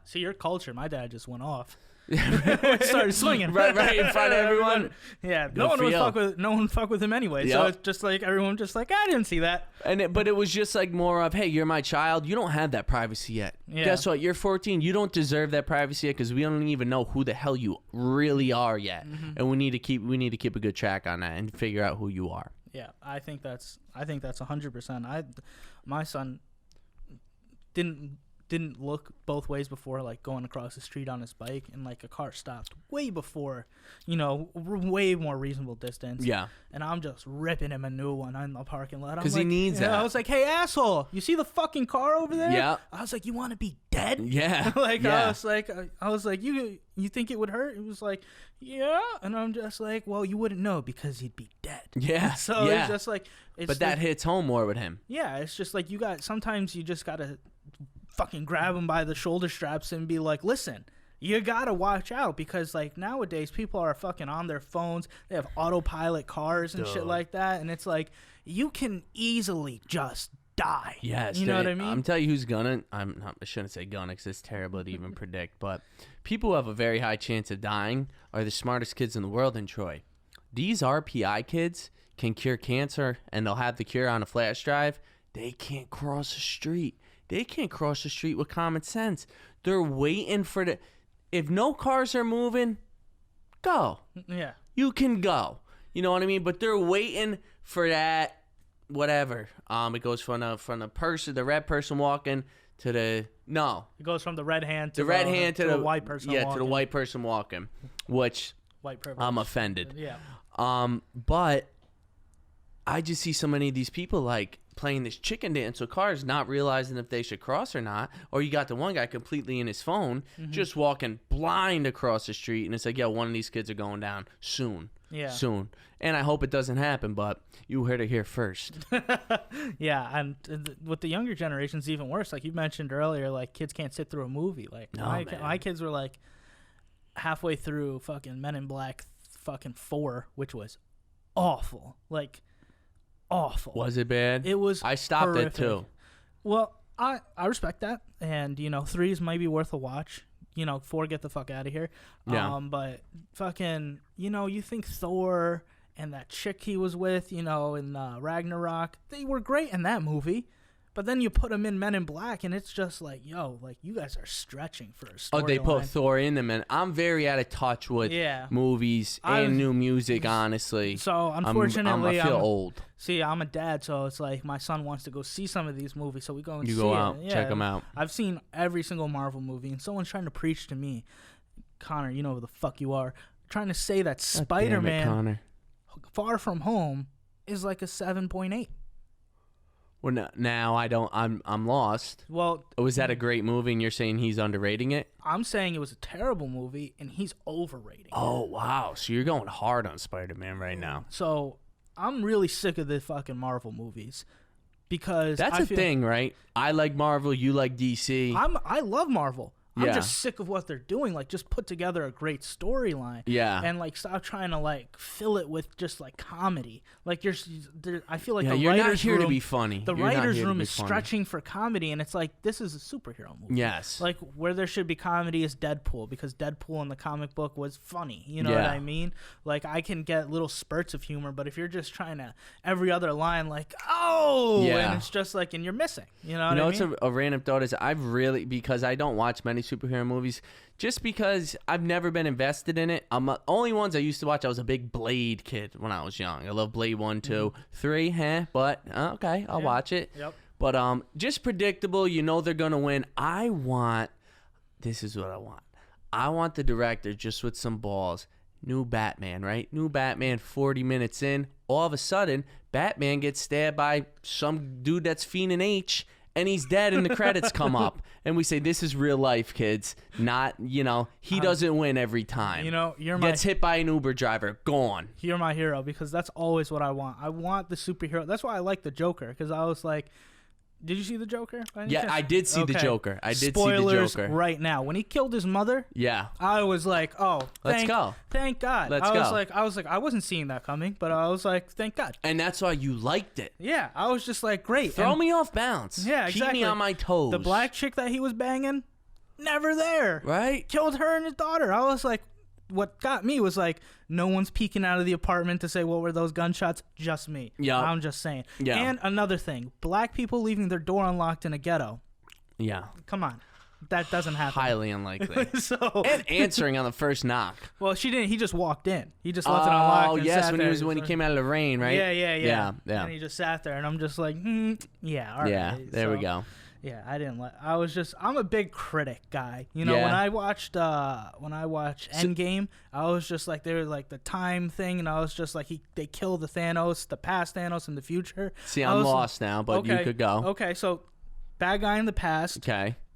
Speaker 2: See, your culture, my dad just went off. Started swinging
Speaker 1: right in front of everyone.
Speaker 2: Yeah, no one fuck with him anyway. Yep. So it's just like everyone just like, I didn't see that.
Speaker 1: But it was just like more of, hey, you're my child. You don't have that privacy yet. Yeah. Guess what? You're 14. You don't deserve that privacy yet because we don't even know who the hell you really are yet, and we need to keep a good track on that and figure out who you are.
Speaker 2: Yeah, I think that's 100%. My son didn't look both ways before, like, going across the street on his bike, and like a car stopped way before, way more reasonable distance.
Speaker 1: Yeah.
Speaker 2: And I'm just ripping him a new one in the parking lot.
Speaker 1: Because he needs that.
Speaker 2: I was like, hey, asshole, you see the fucking car over there?
Speaker 1: Yeah.
Speaker 2: I was like, you want to be dead?
Speaker 1: Yeah.
Speaker 2: I was like, you think it would hurt? It was like, yeah. And I'm just like, well, you wouldn't know because he'd be dead.
Speaker 1: Yeah.
Speaker 2: So it's just like,
Speaker 1: but that hits home more with him.
Speaker 2: Yeah. It's just like, sometimes you just got to fucking grab him by the shoulder straps and be like, listen, you gotta watch out, because like nowadays people are fucking on their phones. They have autopilot cars and shit like that, and it's like you can easily just die.
Speaker 1: Yes,
Speaker 2: you know what I mean?
Speaker 1: I'm telling you who's gonna. I shouldn't say gonna because it's terrible to even predict. But people who have a very high chance of dying are the smartest kids in the world in Troy. These RPI kids can cure cancer, and they'll have the cure on a flash drive. They can't cross the street. They can't cross the street with common sense. They're waiting for the... If no cars are moving, go.
Speaker 2: Yeah.
Speaker 1: You can go. You know what I mean? But they're waiting for that, whatever. It goes from the red person walking to the... No.
Speaker 2: It goes from the red hand to
Speaker 1: the
Speaker 2: white person walking.
Speaker 1: Yeah, to the white person walking, which
Speaker 2: white privilege.
Speaker 1: I'm offended.
Speaker 2: Yeah.
Speaker 1: But I just see so many of these people, like, playing this chicken dance with cars, not realizing if they should cross or not. Or you got the one guy completely in his phone, just walking blind across the street, and it's like, yeah, one of these kids are going down soon.
Speaker 2: Yeah.
Speaker 1: Soon. And I hope it doesn't happen, but you heard it here first.
Speaker 2: Yeah, and with the younger generations, even worse. Like you mentioned earlier, like kids can't sit through a movie. Like my kids were like halfway through fucking Men in Black fucking 4, which was awful. Like, awful.
Speaker 1: Was it bad?
Speaker 2: It was.
Speaker 1: I stopped
Speaker 2: horrific.
Speaker 1: it too.
Speaker 2: Well, I respect that, and 3's might be worth a watch. 4, get the fuck out of here.
Speaker 1: Yeah.
Speaker 2: But fucking, you think Thor and that chick he was with, in Ragnarok, they were great in that movie. But then you put them in Men in Black, and it's just like, yo, like, you guys are stretching for a storyline.
Speaker 1: Oh, they put Thor in them, and I'm very out of touch with movies and new music, honestly.
Speaker 2: So, unfortunately,
Speaker 1: I feel old.
Speaker 2: See, I'm a dad, so it's like my son wants to go see some of these movies, so we go and see it.
Speaker 1: You go out, check them out.
Speaker 2: I've seen every single Marvel movie, and someone's trying to preach to me, Connor, you know who the fuck you are, trying to say that Spider-Man Far From Home is like a 7.8.
Speaker 1: Well, now I'm lost.
Speaker 2: Well,
Speaker 1: was that a great movie, and you're saying he's underrating it?
Speaker 2: I'm saying it was a terrible movie, and he's overrating it.
Speaker 1: Oh, wow. So you're going hard on Spider-Man right now.
Speaker 2: So I'm really sick of the fucking Marvel movies, because
Speaker 1: that's a thing, right? I like Marvel, you like DC.
Speaker 2: I love Marvel. I'm just sick of what they're doing. Like, just put together a great storyline.
Speaker 1: Yeah.
Speaker 2: And, like, stop trying to, like, fill it with just, like, comedy. Like, I feel like the
Speaker 1: you're
Speaker 2: writer's
Speaker 1: not here
Speaker 2: room,
Speaker 1: to be funny.
Speaker 2: The writer's room is stretching for comedy, and it's like, this is a superhero movie.
Speaker 1: Yes.
Speaker 2: Like, where there should be comedy is Deadpool, because Deadpool in the comic book was funny. You know what I mean? Like, I can get little spurts of humor, but if you're just trying to, every other line, like, and it's just like, and you're missing. You know what I mean?
Speaker 1: It's a random thought is because I don't watch many superhero movies, just because I've never been invested in it. Only ones I used to watch, I was a big Blade kid when I was young. I love Blade 1, 2, 3, but okay, I'll watch it.
Speaker 2: Yep.
Speaker 1: But just predictable, they're going to win. This is what I want. I want the director just with some balls. New Batman, right? New Batman, 40 minutes in, all of a sudden, Batman gets stabbed by some dude that's fiending H, and he's dead, and the credits come up. And we say, this is real life, kids. Not, he doesn't win every time. Gets hit by an Uber driver, gone.
Speaker 2: You're my hero, because that's always what I want. I want the superhero. That's why I like the Joker, because I was like, Did you see the Joker?
Speaker 1: Yeah, I did see the Joker.
Speaker 2: Spoilers right now. When he killed his mother, I was like, "Oh,
Speaker 1: let's go!
Speaker 2: Thank God!"
Speaker 1: I
Speaker 2: was like, I wasn't seeing that coming, but I was like, "Thank God!"
Speaker 1: And that's why you liked it.
Speaker 2: Yeah, I was just like, "Great!"
Speaker 1: Throw me off balance.
Speaker 2: Yeah, exactly.
Speaker 1: Keep me on my toes.
Speaker 2: The black chick that he was banging, never there.
Speaker 1: Right?
Speaker 2: Killed her and his daughter. I was like, what got me was like, no one's peeking out of the apartment to say, what were those gunshots? Just me.
Speaker 1: Yeah.
Speaker 2: I'm just saying.
Speaker 1: Yeah.
Speaker 2: And another thing, black people leaving their door unlocked in a ghetto.
Speaker 1: Yeah.
Speaker 2: Come on. That doesn't happen.
Speaker 1: Highly unlikely.
Speaker 2: So
Speaker 1: and answering on the first knock.
Speaker 2: Well, she didn't. He just walked in. He just left it unlocked.
Speaker 1: Oh, yes, when he came out of the rain, right?
Speaker 2: Yeah. And he just sat there, and I'm just like, yeah, all right.
Speaker 1: Yeah, there we go.
Speaker 2: Yeah, I'm a big critic guy. You know, when I watched Endgame, I was just like, there was like the time thing, and I was just like, they kill the Thanos, the past Thanos, and the future.
Speaker 1: See, I'm lost now, but you could go.
Speaker 2: Okay, so bad guy in the past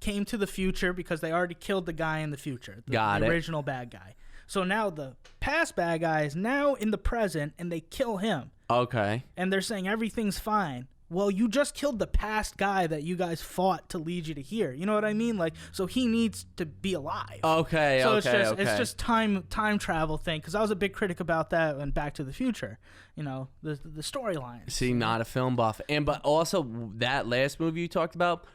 Speaker 1: came
Speaker 2: to the future because they already killed the guy in the future, the original bad guy. So now the past bad guy is now in the present, and they kill him.
Speaker 1: Okay.
Speaker 2: And they're saying everything's fine. Well, you just killed the past guy that you guys fought to lead you to here. You know what I mean? Like, so he needs to be alive.
Speaker 1: Okay,
Speaker 2: so it's just time travel thing. Because I was a big critic about that in Back to the Future. You know, the storyline.
Speaker 1: See, not a film buff, but also that last movie you talked about.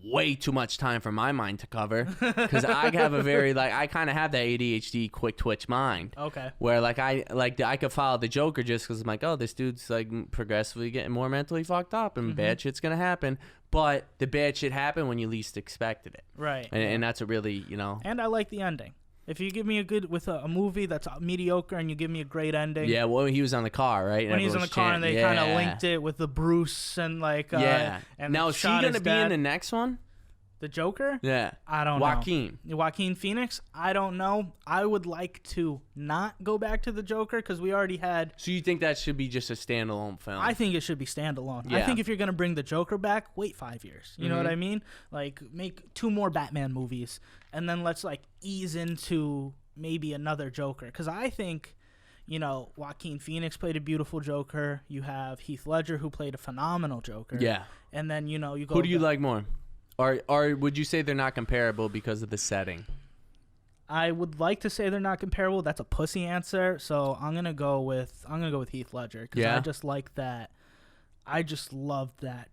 Speaker 1: Way too much time for my mind to cover because I have a very I kind of have that ADHD quick twitch mind.
Speaker 2: Okay.
Speaker 1: Where I could follow the Joker just because I'm like, oh, this dude's like progressively getting more mentally fucked up and bad shit's gonna happen. But the bad shit happened when you least expected it.
Speaker 2: Right.
Speaker 1: And that's a really And
Speaker 2: I like the ending. If you give me a movie that's mediocre and you give me a great ending.
Speaker 1: Yeah, well, he was on the car, right?
Speaker 2: When he was on the car and they kind of linked it with the Bruce and And
Speaker 1: now is he gonna be in the next one?
Speaker 2: The Joker?
Speaker 1: Yeah.
Speaker 2: I don't
Speaker 1: know.
Speaker 2: Joaquin Phoenix? I don't know. I would like to not go back to the Joker because we already had...
Speaker 1: So you think that should be just a standalone film?
Speaker 2: I think it should be standalone.
Speaker 1: Yeah.
Speaker 2: I think if you're going to bring the Joker back, wait 5 years. You know what I mean? Like, make 2 more Batman movies and then let's, ease into maybe another Joker. Because I think... Joaquin Phoenix played a beautiful Joker. You have Heath Ledger, who played a phenomenal Joker.
Speaker 1: Yeah.
Speaker 2: And then, you go...
Speaker 1: Who do you like more? Or would you say they're not comparable because of the setting?
Speaker 2: I would like to say they're not comparable. That's a pussy answer. So I'm gonna go with Heath Ledger because I just like that. I just love that,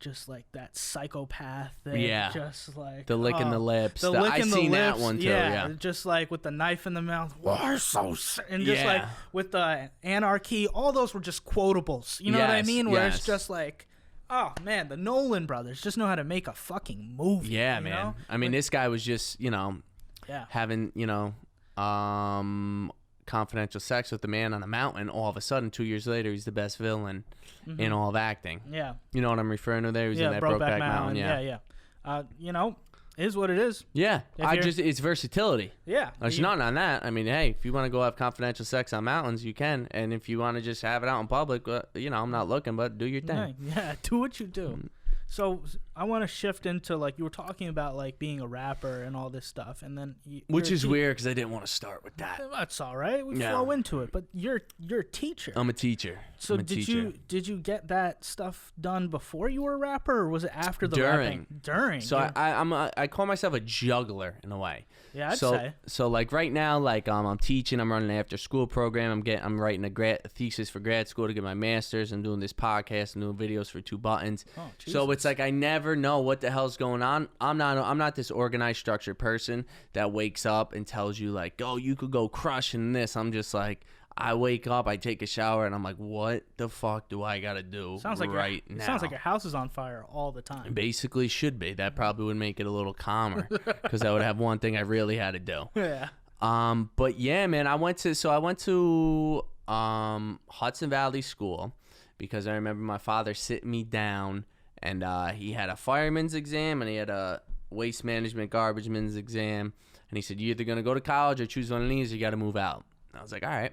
Speaker 2: that psychopath thing.
Speaker 1: Yeah.
Speaker 2: Just
Speaker 1: the licking the lips.
Speaker 2: I
Speaker 1: seen that one too.
Speaker 2: Yeah. Just with the knife in the mouth. We're so sick. And just with the anarchy, all those were just quotables. You know what I mean? Where it's just oh, man, the Nolan brothers just know how to make a fucking movie.
Speaker 1: Yeah, man. Know? I mean, this guy was just, having, confidential sex with the man on a mountain. All of a sudden, 2 years later, he's the best villain in all of acting.
Speaker 2: Yeah.
Speaker 1: You know what I'm referring to there? He was in that Brokeback Mountain.
Speaker 2: Yeah. Is what it is.
Speaker 1: Yeah. It's versatility.
Speaker 2: Yeah.
Speaker 1: There's nothing on that. I mean, hey, if you want to go have confidential sex on mountains, you can. And if you want to just have it out in public, I'm not looking, but do your thing.
Speaker 2: Yeah, do what you do. So I want to shift into you were talking about being a rapper and all this stuff, and then
Speaker 1: which is weird because I didn't want to start with that.
Speaker 2: That's all right. We flow into it. But you're a teacher.
Speaker 1: I'm a teacher.
Speaker 2: So did you get that stuff done before you were a rapper, or was it after the rapping? During.
Speaker 1: So I call myself a juggler in a way.
Speaker 2: Yeah, I'd say.
Speaker 1: So right now, I'm teaching. I'm running an after school program. I'm writing a thesis for grad school to get my master's. I'm doing this podcast and doing videos for 2 Buttons.
Speaker 2: Oh, Jesus.
Speaker 1: So it's I never know what the hell's going on. I'm not this organized, structured person that wakes up and tells you oh, you could go crushing this. I'm just I wake up, I take a shower, and I'm like, what the fuck do I gotta do now?
Speaker 2: Sounds like your house is on fire all the time.
Speaker 1: Basically should be. That probably would make it a little calmer because I would have one thing I really had to do.
Speaker 2: Yeah.
Speaker 1: But yeah, man, I went to Hudson Valley School because I remember my father sitting me down and he had a fireman's exam and he had a waste management garbageman's exam, and he said, you're either gonna go to college or choose one of these, or you gotta move out. And I was like, all right.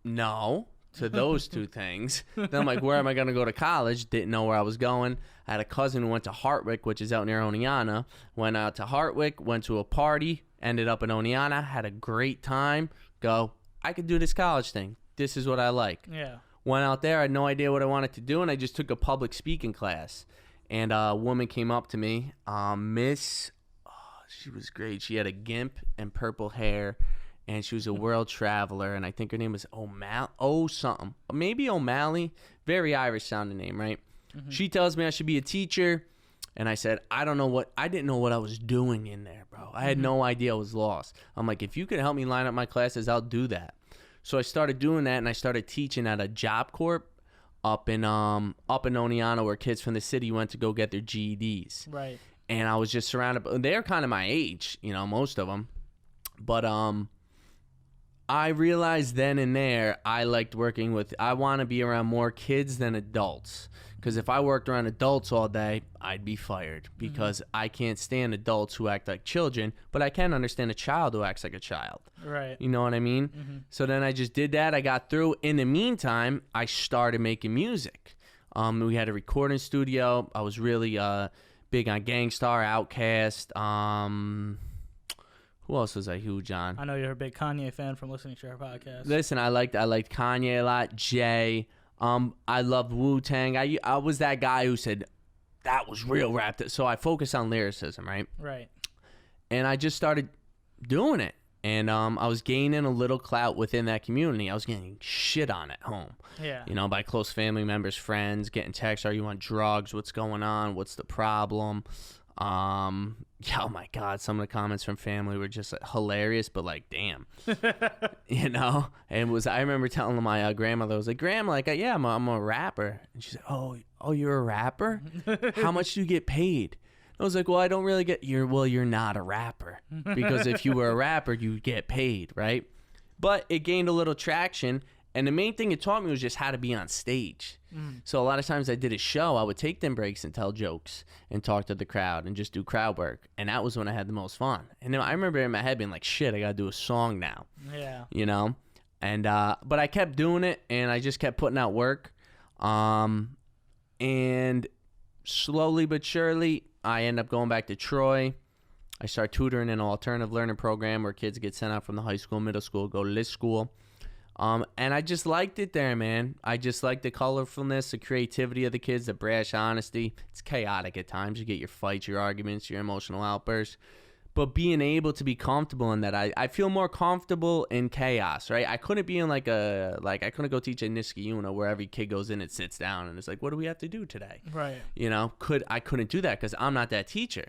Speaker 1: No to those 2 things. Then I'm like, where am I going to go to college? Didn't know where I was going. I had a cousin who went to Hartwick, which is out near Oneonta. Went out to Hartwick, went to a party, ended up in Oneonta, had a great time. I could do this college thing. This is what I like.
Speaker 2: Yeah.
Speaker 1: went out there. I had no idea what I wanted to do, and I just took a public speaking class. And a woman came up to me, she was great. She had a gimp and purple hair, and she was a world traveler, and I think her name was something. Maybe O'Malley. Very Irish sounding name, right? Mm-hmm. She tells me I should be a teacher, and I said, I didn't know what I was doing in there, bro. I had no idea. I was lost. I'm like, if you could help me line up my classes, I'll do that. So I started doing that, and I started teaching at a Job Corp up in Oneonta, where kids from the city went to go get their GEDs.
Speaker 2: Right. And
Speaker 1: I was just surrounded. They're kind of my age, most of them. But I realized then and there I liked working with. I want to be around more kids than adults. Because if I worked around adults all day, I'd be fired. Because I can't stand adults who act like children, but I can understand a child who acts like a child.
Speaker 2: Right.
Speaker 1: You know what I mean? Mm-hmm. So then I just did that. I got through. In the meantime, I started making music. We had a recording studio. I was really big on Gangstar, Outkast. Who else was I huge on?
Speaker 2: I know you're a big Kanye fan from listening to our podcast.
Speaker 1: Listen, I liked Kanye a lot. Jay. I loved Wu-Tang. I was that guy who said that was real rap. So I focused on lyricism, right?
Speaker 2: Right.
Speaker 1: And I just started doing it. And I was gaining a little clout within that community. I was getting shit on at home.
Speaker 2: Yeah.
Speaker 1: By close family members, friends, getting texts. Are you on drugs? What's going on? What's the problem? Oh my God, some of the comments from family were just hilarious, but like, damn, And I remember telling my grandmother, I was like, Grandma, yeah, I'm a rapper. And she said, oh, you're a rapper? How much do you get paid? I was like, well, I don't really get, you're not a rapper, because if you were a rapper, you'd get paid, right? But it gained a little traction. And the main thing it taught me was just how to be on stage. So a lot of times I did a show, I would take them breaks and tell jokes and talk to the crowd and just do crowd work. And that was when I had the most fun. And then I remember in my head being like, shit, I got to do a song now.
Speaker 2: Yeah.
Speaker 1: And, but I kept doing it, and I just kept putting out work. And slowly but surely, I end up going back to Troy. I start tutoring in an alternative learning program where kids get sent out from the high school, middle school, go to this school. And I just liked it there, man. I just liked the colorfulness, the creativity of the kids, the brash honesty. It's chaotic at times. You get your fights, your arguments, your emotional outbursts. But being able to be comfortable in that, I feel more comfortable in chaos, right? I couldn't be in I couldn't go teach at Niskayuna where every kid goes in and sits down and it's like, what do we have to do today?
Speaker 2: Right.
Speaker 1: I couldn't do that because I'm not that teacher.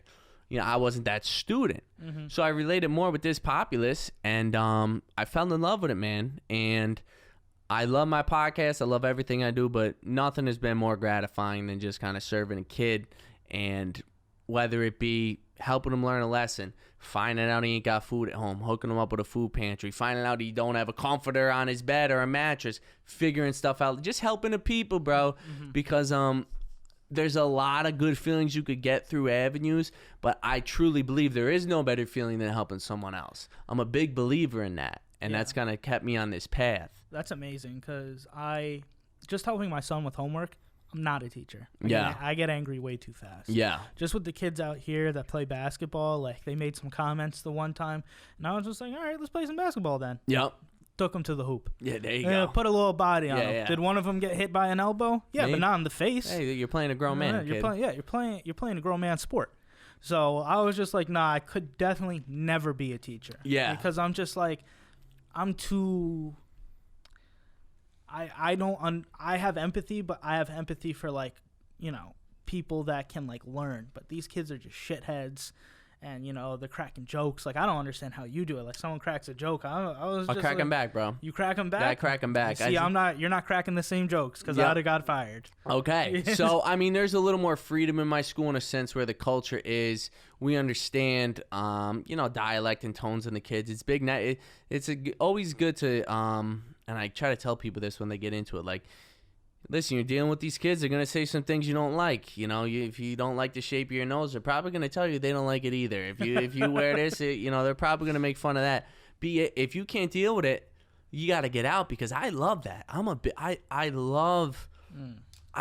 Speaker 1: I wasn't that student. Mm-hmm. So I related more with this populace, and I fell in love with it, man. And I love my podcast. I love everything I do, but nothing has been more gratifying than just kind of serving a kid, and whether it be helping him learn a lesson, finding out he ain't got food at home, hooking him up with a food pantry, finding out he don't have a comforter on his bed or a mattress, figuring stuff out, just helping the people, bro, because there's a lot of good feelings you could get through avenues, but I truly believe there is no better feeling than helping someone else. I'm a big believer in that, and that's kind of kept me on this path. That's
Speaker 2: amazing, because just helping my son with homework, I'm not a teacher. I get angry way too fast. Yeah. Just with the kids out here that play basketball, they made some comments the one time, and I was just like, all right, let's play some basketball then. Yep. Took him to the hoop. Yeah, there you go. Put a little body on him. Yeah. Did one of them get hit by an elbow? Yeah, but not in the face.
Speaker 1: Hey, you're playing a grown man, kid.
Speaker 2: You're playing a grown man sport. So I was just like, nah, I could definitely never be a teacher. Yeah. Because I'm just like, I'm too. I have empathy, but I have empathy for people that can learn. But these kids are just shitheads. And, they're cracking jokes. I don't understand how you do it. Someone cracks a joke. I'll
Speaker 1: crack them back, bro.
Speaker 2: You crack them back?
Speaker 1: I crack them back.
Speaker 2: See, you're not cracking the same jokes because I'd have got fired. Okay.
Speaker 1: So, there's a little more freedom in my school in a sense where the culture is, we understand, dialect and tones in the kids. It's big. It's always good to, and I try to tell people this when they get into it, listen, you're dealing with these kids. They're going to say some things you don't like. If you don't like the shape of your nose, they're probably going to tell you they don't like it either. If you wear this, they're probably going to make fun of that. If you can't deal with it, you got to get out, because I love that. I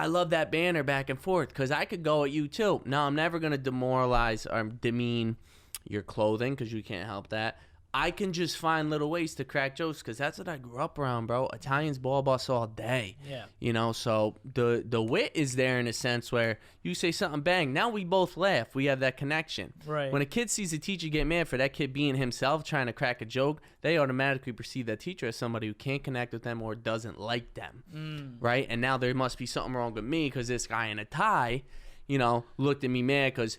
Speaker 1: love that banner back and forth, because I could go at you too. Now, I'm never going to demoralize or demean your clothing, because you can't help that. I can just find little ways to crack jokes because that's what I grew up around, bro. Italians ball bus all day.
Speaker 2: Yeah.
Speaker 1: You know, so the wit is there in a sense where you say something, bang, now we both laugh. We have that connection.
Speaker 2: Right.
Speaker 1: When a kid sees a teacher get mad for that kid being himself trying to crack a joke, they automatically perceive that teacher as somebody who can't connect with them or doesn't like them. Right? And now there must be something wrong with me because this guy in a tie, you know, looked at me mad because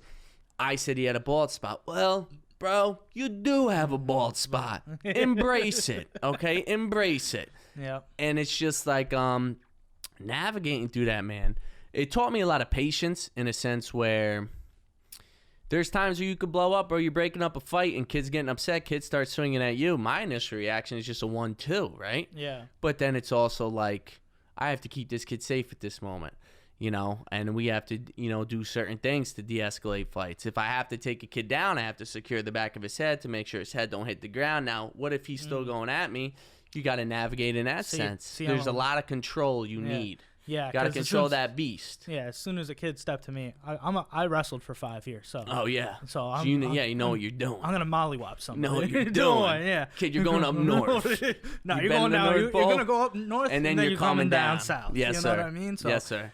Speaker 1: I said he had a bald spot. Well, bro, you do have a bald spot. Embrace it, okay? Embrace it.
Speaker 2: Yeah.
Speaker 1: And it's just like navigating through that, man. It taught me a lot of patience in a sense where there's times where you could blow up or you're breaking up a fight and kids getting upset, kids start swinging at you. My initial reaction is just a 1-2, right?
Speaker 2: Yeah.
Speaker 1: But then it's also like, I have to keep this kid safe at this moment. You know, and we have to, you know, do certain things to de-escalate fights. If I have to take a kid down, I have to secure the back of his head to make sure his head don't hit the ground. Now, what if he's still going at me? You got to navigate in that sense. There's a lot of control you need.
Speaker 2: Yeah,
Speaker 1: you got to control that beast.
Speaker 2: Yeah, as soon as a kid stepped to me, I wrestled for 5 years. So.
Speaker 1: Oh yeah.
Speaker 2: So
Speaker 1: you know what you're doing.
Speaker 2: I'm gonna mollywop somebody.
Speaker 1: Know what you're doing.
Speaker 2: Yeah,
Speaker 1: kid, you're going up north.
Speaker 2: No, you're going down. You're gonna go up north,
Speaker 1: and then you're coming
Speaker 2: down south.
Speaker 1: Yes,
Speaker 2: you
Speaker 1: sir.
Speaker 2: know what I mean? So
Speaker 1: yes, sir.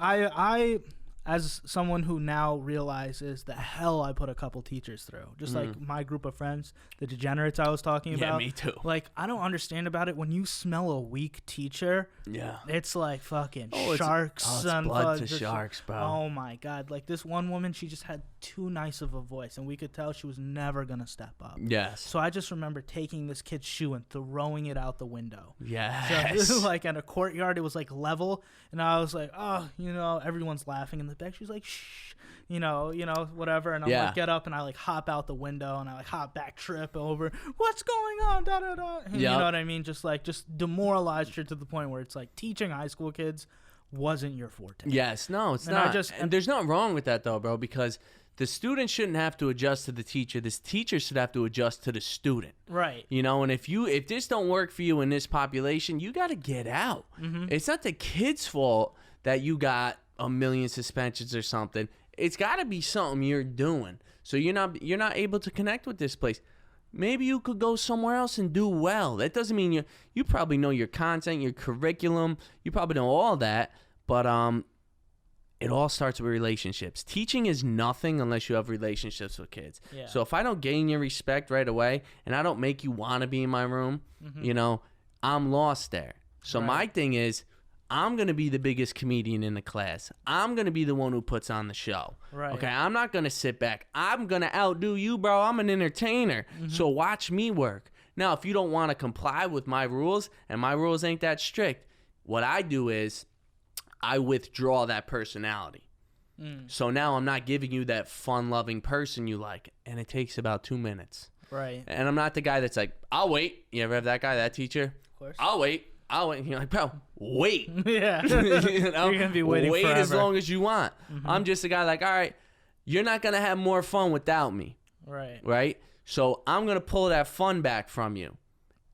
Speaker 2: I, as someone who now realizes the hell I put a couple teachers through, just like my group of friends, the degenerates I was talking about.
Speaker 1: Yeah, me too.
Speaker 2: Like, I don't understand about it. When you smell a weak teacher,
Speaker 1: yeah,
Speaker 2: it's like fucking
Speaker 1: sharks.
Speaker 2: It's
Speaker 1: blood to sharks, bro.
Speaker 2: Oh my God. Like, this one woman, she just had too nice of a voice, and we could tell she was never going to step up.
Speaker 1: Yes.
Speaker 2: So I just remember taking this kid's shoe and throwing it out the window.
Speaker 1: Yes.
Speaker 2: So, like, in a courtyard, it was like level, and I was like, oh, you know, everyone's laughing in the back. She's like, shh, you know, whatever. And I'm like, get up, and I like hop out the window, and I like hop back, trip over. What's going on? Da da da. You know what I mean? Just demoralized her to the point where it's like teaching high school kids wasn't your forte.
Speaker 1: Yes, no, it's not. And there's nothing wrong with that though, bro, because the student shouldn't have to adjust to the teacher. This teacher should have to adjust to the student.
Speaker 2: Right.
Speaker 1: You know, and if this don't work for you in this population, you got to get out. It's not the kid's fault that you got a million suspensions or something. It's got to be something you're doing. So you're not able to connect with this place. Maybe you could go somewhere else and do well. That doesn't mean you probably know your content, your curriculum. You probably know all that, but it all starts with relationships. Teaching is nothing unless you have relationships with kids. Yeah. So if I don't gain your respect right away and I don't make you want to be in my room, you know, I'm lost there. So my thing is, I'm going to be the biggest comedian in the class. I'm going to be the one who puts on the show. Right. Okay, I'm not going to sit back. I'm going to outdo you, bro. I'm an entertainer. So watch me work. Now, if you don't want to comply with my rules, and my rules ain't that strict, what I do is I withdraw that personality. So now I'm not giving you that fun-loving person you like, and it takes about 2 minutes.
Speaker 2: Right.
Speaker 1: And I'm not the guy that's like, I'll wait. You ever have that guy, that teacher?
Speaker 2: Of course.
Speaker 1: I'll wait. And you're like, bro, wait.
Speaker 2: Yeah.
Speaker 1: You know?
Speaker 2: You're going to be waiting
Speaker 1: Wait
Speaker 2: forever.
Speaker 1: as long as you want. I'm just a guy like, all right, you're not going to have more fun without me.
Speaker 2: Right.
Speaker 1: Right? So I'm going to pull that fun back from you.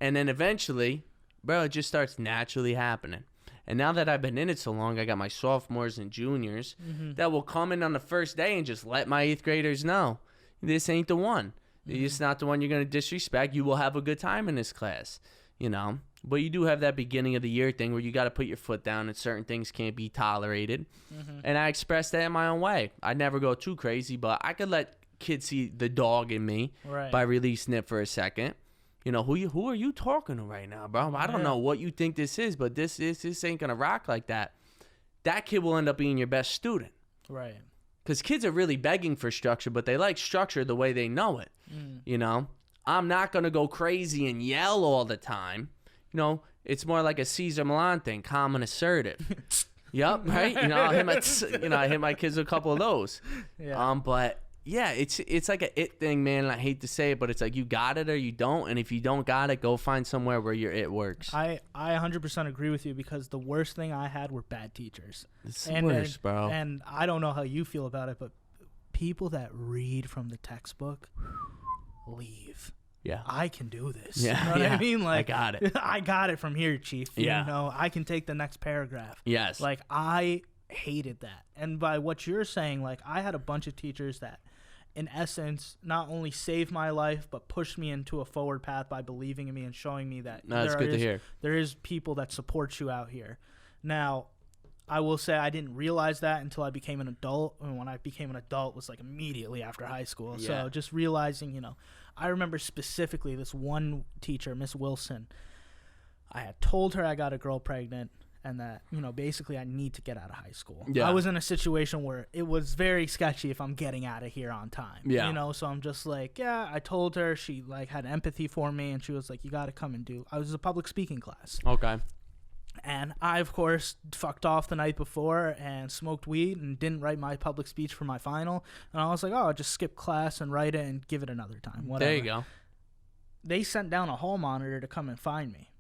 Speaker 1: And then eventually, bro, it just starts naturally happening. And now that I've been in it so long, I got my sophomores and juniors that will come in on the first day and just let my 8th graders know, this ain't the one. It's not the one you're going to disrespect. You will have a good time in this class, you know. But you do have that beginning of the year thing where you got to put your foot down and certain things can't be tolerated. And I express that in my own way. I never go too crazy, but I could let kids see the dog in me by releasing it for a second. You know, who are you talking to right now, bro? I don't know what you think this is, but this ain't going to rock like that. That kid will end up being your best student.
Speaker 2: Right.
Speaker 1: Because kids are really begging for structure, but they like structure the way they know it. You know, I'm not going to go crazy and yell all the time. You know, it's more like a Cesar Millan thing, calm and assertive. Yep, right? You know, I hit my kids with a couple of those. Yeah. But yeah, it's like a it thing, man. And I hate to say it, but it's like you got it or you don't. And if you don't got it, go find somewhere where your it works.
Speaker 2: I 100% agree with you because the worst thing I had were bad teachers.
Speaker 1: It's the worst, bro.
Speaker 2: And I don't know how you feel about it, but people that read from the textbook, leave.
Speaker 1: Yeah,
Speaker 2: I can do this.
Speaker 1: Yeah,
Speaker 2: you know what I mean? Like,
Speaker 1: I got it.
Speaker 2: I got it from here, Chief.
Speaker 1: Yeah.
Speaker 2: You know, I can take the next paragraph.
Speaker 1: Yes.
Speaker 2: Like, I hated that. And by what you're saying, like, I had a bunch of teachers that in essence, not only saved my life, but pushed me into a forward path by believing in me and showing me that
Speaker 1: That's good to hear.
Speaker 2: There is people that support you out here. Now, I will say I didn't realize that until I became an adult. And when I became an adult, it was like immediately after high school.
Speaker 1: Yeah.
Speaker 2: So just realizing, I remember specifically this one teacher, Miss Wilson. I had told her I got a girl pregnant and that, basically I need to get out of high school.
Speaker 1: Yeah.
Speaker 2: I was in a situation where it was very sketchy if I'm getting out of here on time.
Speaker 1: Yeah.
Speaker 2: So I'm just like, yeah, I told her. She had empathy for me, and she was like, you got to come and do. I was a public speaking class.
Speaker 1: Okay.
Speaker 2: And I, of course, fucked off the night before and smoked weed and didn't write my public speech for my final. And I was like, I'll just skip class and write it and give it another time. Whatever.
Speaker 1: There you go.
Speaker 2: They sent down a hall monitor to come and find me.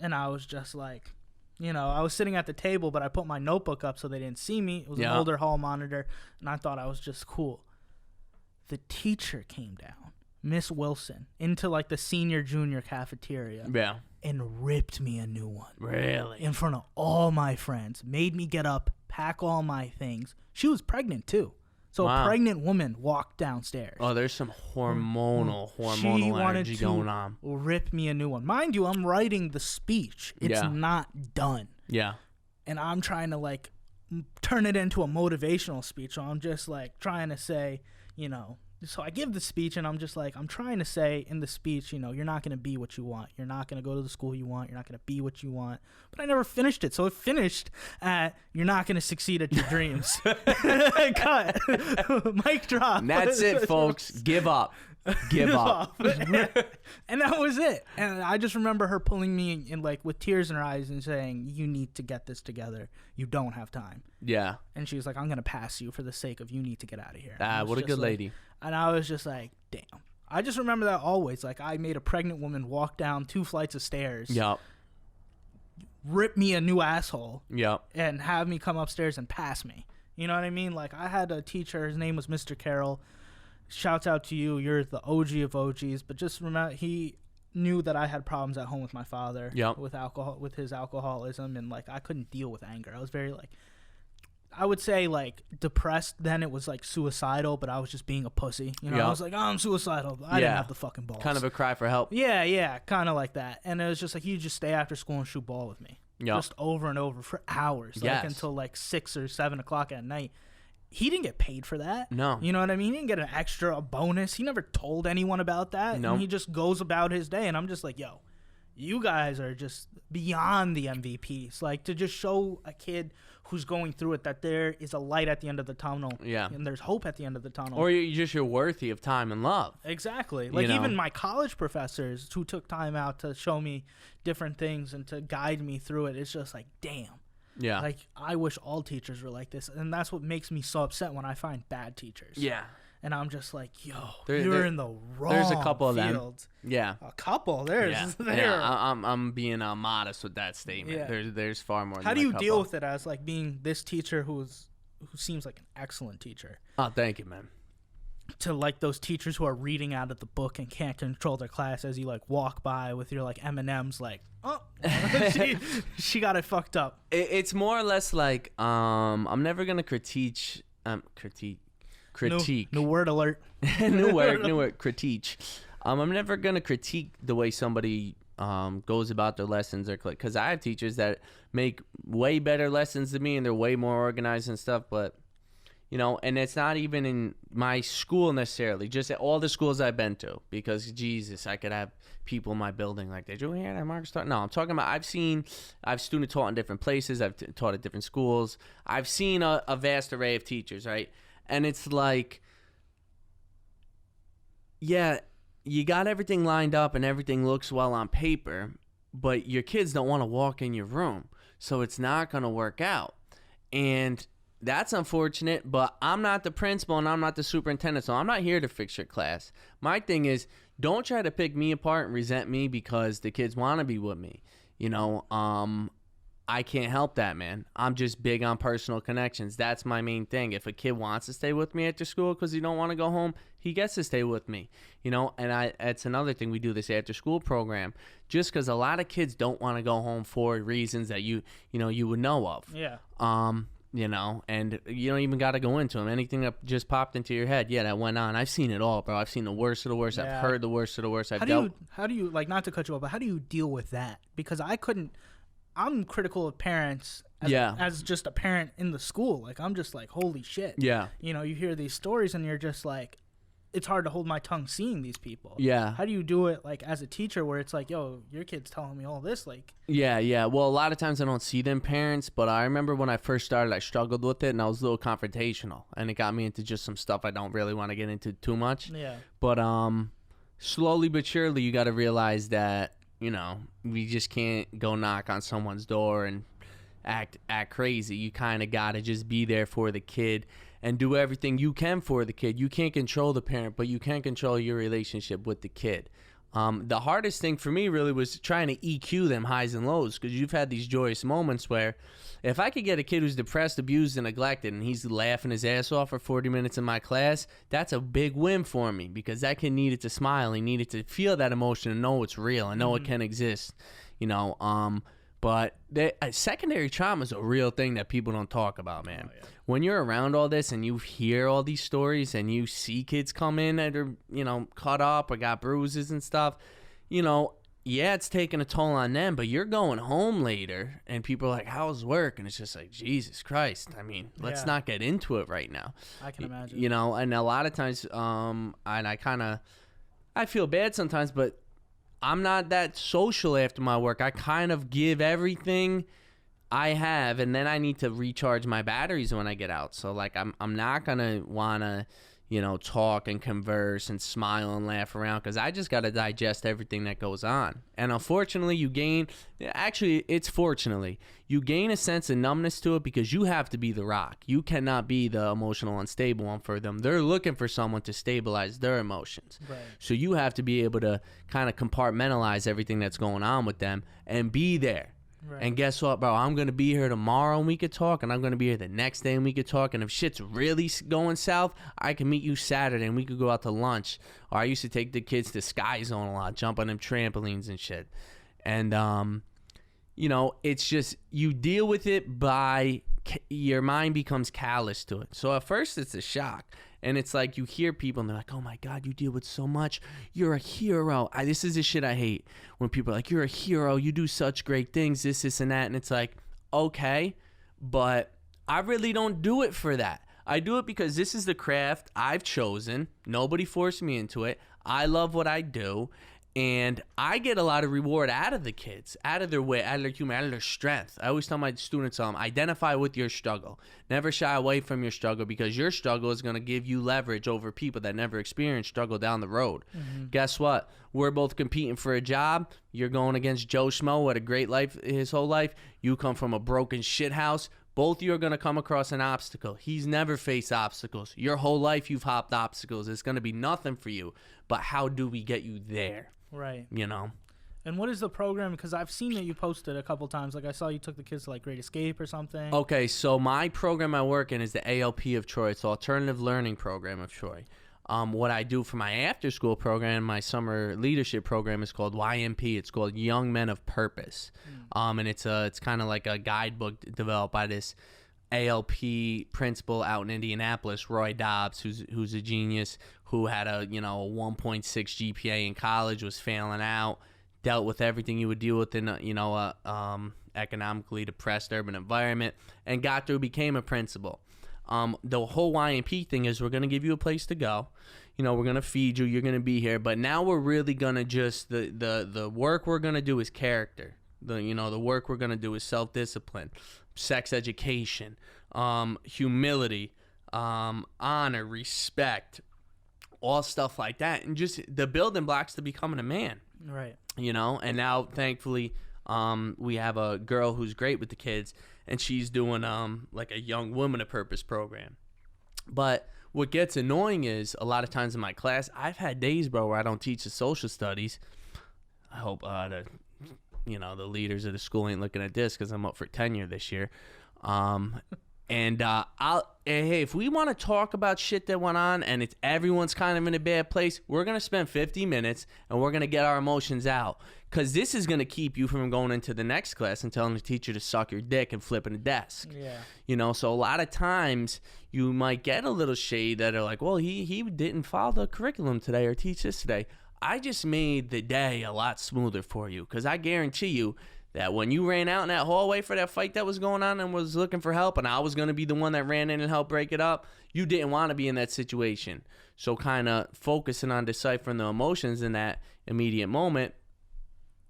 Speaker 2: And I was just like, I was sitting at the table, but I put my notebook up so they didn't see me. It was an older hall monitor, and I thought I was just cool. The teacher came down, Miss Wilson, into the senior junior cafeteria.
Speaker 1: Yeah.
Speaker 2: And ripped me a new one.
Speaker 1: Really?
Speaker 2: In front of all my friends. Made me get up, pack all my things. She was pregnant, too. So a pregnant woman walked downstairs.
Speaker 1: Oh, there's some hormonal energy going on.
Speaker 2: Rip me a new one. Mind you, I'm writing the speech. It's not done.
Speaker 1: Yeah.
Speaker 2: And I'm trying to, turn it into a motivational speech. So I'm just, trying to say, So I give the speech, and I'm just I'm trying to say in the speech, you're not going to be what you want. You're not going to go to the school you want. You're not going to be what you want. But I never finished it. So it finished at, you're not going to succeed at your dreams. Cut. Mic drop.
Speaker 1: And that's it, folks. Give up. Give up.
Speaker 2: And that was it. And I just remember her pulling me in, with tears in her eyes and saying, you need to get this together. You don't have time.
Speaker 1: Yeah.
Speaker 2: And she was like, I'm going to pass you for the sake of you need to get out of here.
Speaker 1: What a good lady.
Speaker 2: And I was just like, damn. I just remember that always. I made a pregnant woman walk down 2 flights of stairs.
Speaker 1: Yep.
Speaker 2: Rip me a new asshole.
Speaker 1: Yep.
Speaker 2: And have me come upstairs and pass me. You know what I mean? I had a teacher. His name was Mr. Carroll. Shouts out to you. You're the OG of OGs. But just remember, he knew that I had problems at home with my father.
Speaker 1: Yep.
Speaker 2: With his alcoholism. And, I couldn't deal with anger. I was very, I would say depressed then. It was suicidal, but I was just being a pussy. I was like, I'm suicidal. But I didn't have the fucking balls.
Speaker 1: Kind of a cry for help.
Speaker 2: Yeah, kind of like that. And it was just you just stay after school and shoot ball with me. Just over and over for hours. Until 6 or 7 o'clock at night. He didn't get paid for that.
Speaker 1: No.
Speaker 2: You know what I mean? He didn't get a bonus. He never told anyone about that.
Speaker 1: No.
Speaker 2: And he just goes about his day. And I'm just like, yo, you guys are just beyond the MVPs. To just show a kid who's going through it that there is a light at the end of the tunnel.
Speaker 1: Yeah.
Speaker 2: And there's hope at the end of the tunnel.
Speaker 1: Or you're worthy of time and love.
Speaker 2: Exactly. Even my college professors who took time out to show me different things and to guide me through it, it's just damn.
Speaker 1: Yeah.
Speaker 2: I wish all teachers were like this. And that's what makes me so upset when I find bad teachers.
Speaker 1: Yeah.
Speaker 2: And I'm just like, yo,
Speaker 1: You're
Speaker 2: in the wrong
Speaker 1: There's a couple
Speaker 2: field.
Speaker 1: of them. Yeah.
Speaker 2: A couple. There's
Speaker 1: Yeah. I'm being modest with that statement.
Speaker 2: Yeah.
Speaker 1: There's far more.
Speaker 2: How
Speaker 1: than
Speaker 2: do
Speaker 1: a
Speaker 2: you
Speaker 1: couple.
Speaker 2: deal with it as being this teacher who seems like an excellent teacher?
Speaker 1: Oh, thank you, man.
Speaker 2: To those teachers who are reading out of the book and can't control their class as you walk by with your M&Ms oh, she got it fucked up.
Speaker 1: It's more or less I'm never gonna critique.
Speaker 2: New word alert.
Speaker 1: new word, critique. I'm never gonna critique the way somebody goes about their lessons or because I have teachers that make way better lessons than me and they're way more organized and stuff, but and it's not even in my school necessarily, just at all the schools I've been to, because Jesus, I could have people in my building did you hear that Markos taught? No, I'm talking about I've student taught in different places. I've taught at different schools. I've seen a vast array of teachers, right? And it's yeah, you got everything lined up and everything looks well on paper, but your kids don't want to walk in your room. So it's not going to work out. And that's unfortunate, but I'm not the principal and I'm not the superintendent, so I'm not here to fix your class. My thing is, don't try to pick me apart and resent me because the kids want to be with me. I can't help that, man. I'm just big on personal connections. That's my main thing. If a kid wants to stay with me after school because he don't want to go home, he gets to stay with me. And that's another thing. We do this after school program just because a lot of kids don't want to go home for reasons that you would know of.
Speaker 2: Yeah.
Speaker 1: and you don't even got to go into them. Anything that just popped into your head, yeah, that went on. I've seen it all, bro. I've seen the worst of the worst.
Speaker 2: Yeah.
Speaker 1: I've heard the worst of the worst.
Speaker 2: How do you like, not to cut you off, but how do you deal with that? Because I'm critical of parents as just a parent in the school. Like, I'm just like, holy shit.
Speaker 1: Yeah.
Speaker 2: You hear these stories and you're just like, it's hard to hold my tongue seeing these people.
Speaker 1: Yeah.
Speaker 2: How do you do it, like, as a teacher where it's like, yo, your kid's telling me all this? Like,
Speaker 1: Yeah. Well, a lot of times I don't see them parents, but I remember when I first started, I struggled with it, and I was a little confrontational, and it got me into just some stuff I don't really want to get into too much.
Speaker 2: yeah.
Speaker 1: But slowly but surely, you got to realize that, we just can't go knock on someone's door and act crazy. You kind of got to just be there for the kid and do everything you can for the kid. You can't control the parent, but you can control your relationship with the kid. The hardest thing for me really was trying to EQ them highs and lows, because you've had these joyous moments where if I could get a kid who's depressed, abused, and neglected, and he's laughing his ass off for 40 minutes in my class, that's a big win for me, because that kid needed to smile. He needed to feel that emotion and know it's real and know it can exist, But secondary trauma is a real thing that people don't talk about, man. Oh, yeah. When you're around all this and you hear all these stories and you see kids come in that are, cut up or got bruises and stuff, it's taking a toll on them, but you're going home later and people are like, how's work? And it's just like, Jesus Christ. I mean, let's not get into it right now.
Speaker 2: I can imagine.
Speaker 1: And a lot of times, and I feel bad sometimes, but I'm not that social after my work. I kind of give everything I have, and then I need to recharge my batteries when I get out. So, like, I'm not going to want to, talk and converse and smile and laugh around, because I just got to digest everything that goes on. And unfortunately, you gain a sense of numbness to it, because you have to be the rock. You cannot be the emotional unstable one for them. They're looking for someone to stabilize their emotions.
Speaker 2: Right.
Speaker 1: So you have to be able to kind of compartmentalize everything that's going on with them and be there. Right. And guess what, bro? I'm going to be here tomorrow and we could talk, and I'm going to be here the next day and we could talk. And if shit's really going south, I can meet you Saturday and we could go out to lunch. Or I used to take the kids to Sky Zone a lot, jump on them trampolines and shit. And, it's just, you deal with it by, your mind becomes callous to it. So at first it's a shock. And it's like, you hear people and they're like, oh my God, you deal with so much. You're a hero. This is the shit I hate. When people are like, you're a hero. You do such great things, this and that. And it's like, okay, but I really don't do it for that. I do it because this is the craft I've chosen. Nobody forced me into it. I love what I do. And I get a lot of reward out of the kids, out of their wit, out of their humor, out of their strength. I always tell my students, identify with your struggle. Never shy away from your struggle, because your struggle is going to give you leverage over people that never experienced struggle down the road. Mm-hmm. Guess what? We're both competing for a job. You're going against Joe Schmo who had a great life his whole life. You come from a broken shit house. Both of you are going to come across an obstacle. He's never faced obstacles. Your whole life you've hopped obstacles. It's going to be nothing for you. But how do we get you there?
Speaker 2: Right.
Speaker 1: And
Speaker 2: what is the program? Because I've seen that you posted a couple times. Like, I saw you took the kids to, like, Great Escape or something.
Speaker 1: Okay, so my program I work in is the ALP of Troy. It's the Alternative Learning Program of Troy. What I do for my after-school program, my summer leadership program, is called YMP. It's called Young Men of Purpose. And it's kind of like a guidebook developed by this ALP principal out in Indianapolis, Roy Dobbs, who's a genius, who had a 1.6 GPA in college, was failing out, dealt with everything you would deal with in a economically depressed urban environment, and got through, became a principal. The whole YMP thing is, we're going to give you a place to go. We're going to feed you. You're going to be here. But now we're really going to just, the work we're going to do is character. The work we're going to do is self-discipline, sex education, humility, honor, respect, all stuff like that. And just the building blocks to becoming a man.
Speaker 2: Right.
Speaker 1: And now, thankfully, we have a girl who's great with the kids, and she's doing like a young woman of purpose program. But what gets annoying is, a lot of times in my class, I've had days, bro, where I don't teach the social studies. I hope the leaders of the school ain't looking at this, because I'm up for tenure this year. And hey, if we want to talk about shit that went on and it's everyone's kind of in a bad place, we're going to spend 50 minutes and we're going to get our emotions out. Because this is going to keep you from going into the next class and telling the teacher to suck your dick and flipping a desk.
Speaker 2: Yeah.
Speaker 1: You know, so a lot of times you might get a little shade that are like, well, he didn't follow the curriculum today or teach this today. I just made the day a lot smoother for you, because I guarantee you that when you ran out in that hallway for that fight that was going on and was looking for help, and I was going to be the one that ran in and helped break it up, you didn't want to be in that situation. So kind of focusing on deciphering the emotions in that immediate moment